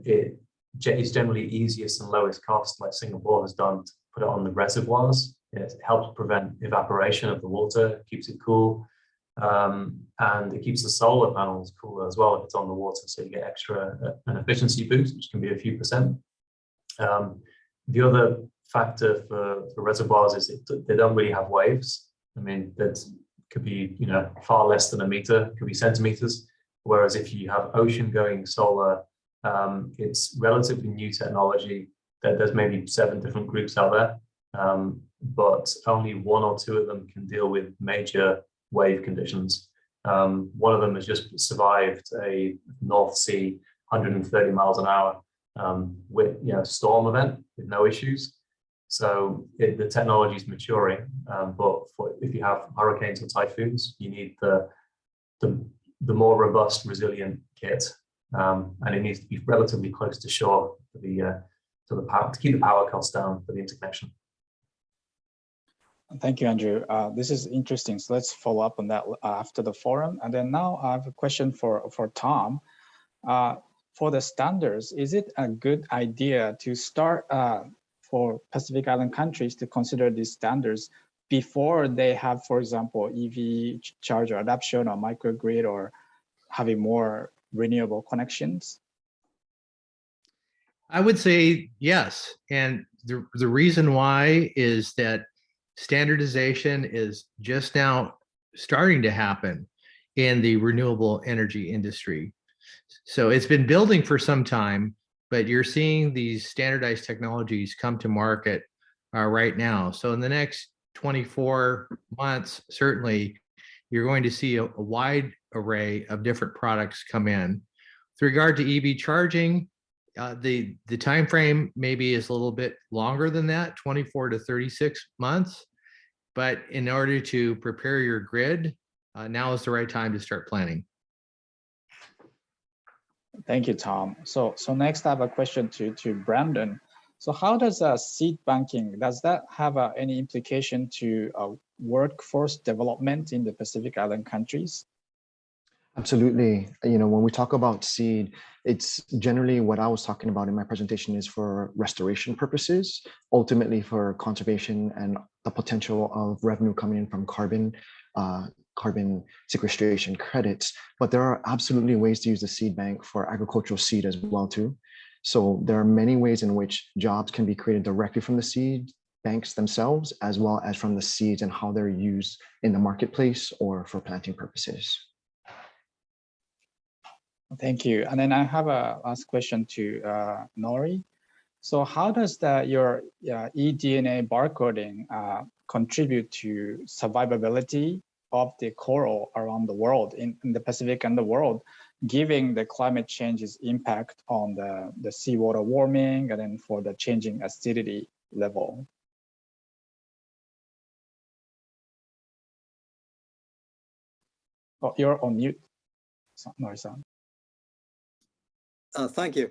it's generally easiest and lowest cost, like Singapore has done, to put it on the reservoirs. It helps prevent evaporation of the water, keeps it cool, and it keeps the solar panels cooler as well if it's on the water, so you get an efficiency boost, which can be a few percent. The other factor for reservoirs is they don't really have waves. I mean, that could be far less than a meter, could be centimeters. Whereas if you have ocean-going solar, it's relatively new technology. There's maybe 7 different groups out there, but only 1 or 2 of them can deal with major wave conditions. One of them has just survived a North Sea 130 miles an hour with storm event with no issues. So the technology is maturing, but if you have hurricanes or typhoons, you need the more robust, resilient kit, and it needs to be relatively close to shore for to keep the power costs down for the interconnection. Thank you, Andrew. This is interesting. So let's follow up on that after the forum. And then now I have a question for Tom. For the standards, is it a good idea to start for Pacific Island countries to consider these standards before they have, for example, EV charger adoption or microgrid or having more renewable connections? I would say yes. And the reason why is that standardization is just now starting to happen in the renewable energy industry. So it's been building for some time, but you're seeing these standardized technologies come to market right now. So in the next 24 months, certainly, you're going to see a wide array of different products come in. With regard to EV charging, the time frame maybe is a little bit longer than that, 24 to 36 months. But in order to prepare your grid, now is the right time to start planning. Thank you, Tom. So next I have a question to Brandon. So how does seed banking, does that have any implication to workforce development in the Pacific Island countries? Absolutely. When we talk about seed, it's generally what I was talking about in my presentation is for restoration purposes, ultimately for conservation and the potential of revenue coming in from carbon sequestration credits. But there are absolutely ways to use the seed bank for agricultural seed as well too. So there are many ways in which jobs can be created directly from the seed banks themselves, as well as from the seeds and how they're used in the marketplace or for planting purposes. Thank you. And then I have a last question to Nori. So how does your eDNA barcoding contribute to survivability of the coral around the world, in the Pacific and the world, given the climate change's impact on the seawater warming and then for the changing acidity level? Oh, you're on mute, Nori-san. Thank you.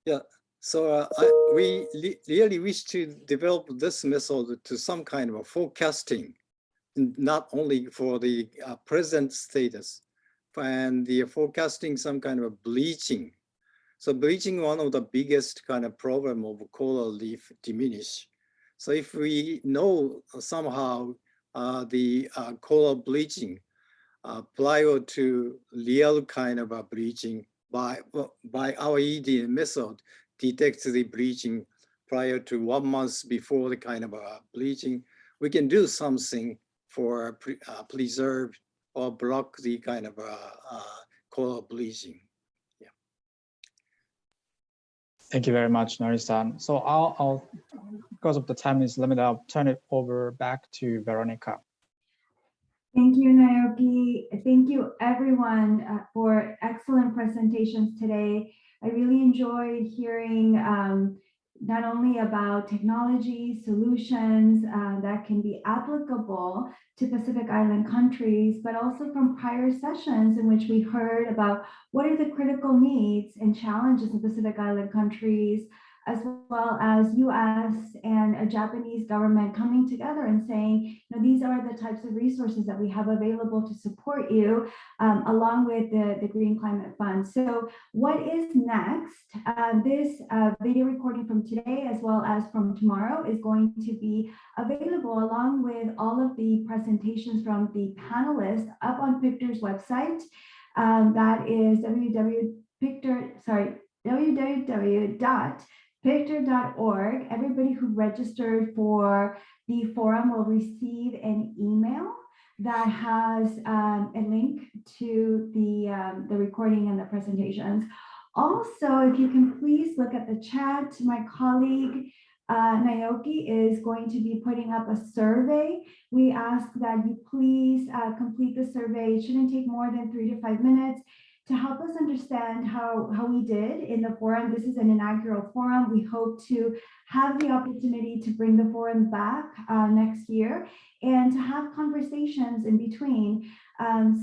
Yeah, so we really wish to develop this method to some kind of a forecasting, not only for the present status, and the forecasting some kind of a bleaching. So bleaching, one of the biggest kind of problem of coral reef diminish. So if we know somehow the coral bleaching prior to real kind of a bleaching, by our ED method detects the bleaching prior to 1 month before the kind of bleaching, we can do something for preserve or block the kind of coral bleaching. Yeah. Thank you very much, Nori-san. So I'll, because of the time is limited, I'll turn it over back to Veronica. Thank you, Naoki. Thank you, everyone, for excellent presentations today. I really enjoyed hearing not only about technology solutions that can be applicable to Pacific Island countries, but also from prior sessions in which we heard about what are the critical needs and challenges in Pacific Island countries, as well as US and a Japanese government coming together and saying, these are the types of resources that we have available to support you, along with the Green Climate Fund. So what is next? This video recording from today, as well as from tomorrow, is going to be available along with all of the presentations from the panelists up on PICHTR's website. That is www.PICHTR.org. Everybody who registered for the forum will receive an email that has a link to the recording and the presentations. Also, if you can please look at the chat, my colleague Naoki is going to be putting up a survey. We ask that you please complete the survey. It shouldn't take more than 3 to 5 minutes to help us understand how we did in the forum. This is an inaugural forum. We hope to have the opportunity to bring the forum back next year and to have conversations in between.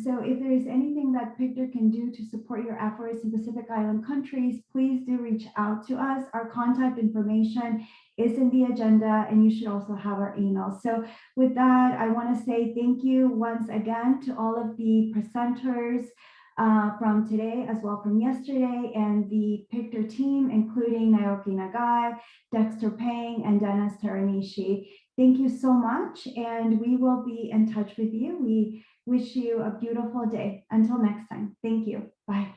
So if there is anything that PICHTR can do to support your efforts in Pacific Island countries, please do reach out to us. Our contact information is in the agenda, and you should also have our email. So with that, I want to say thank you once again to all of the presenters from today, as well from yesterday, and the PICHTR team, including Naoki Nagai, Dexter Pang, and Dennis Teranishi. Thank you so much, and we will be in touch with you. We wish you a beautiful day. Until next time, thank you. Bye.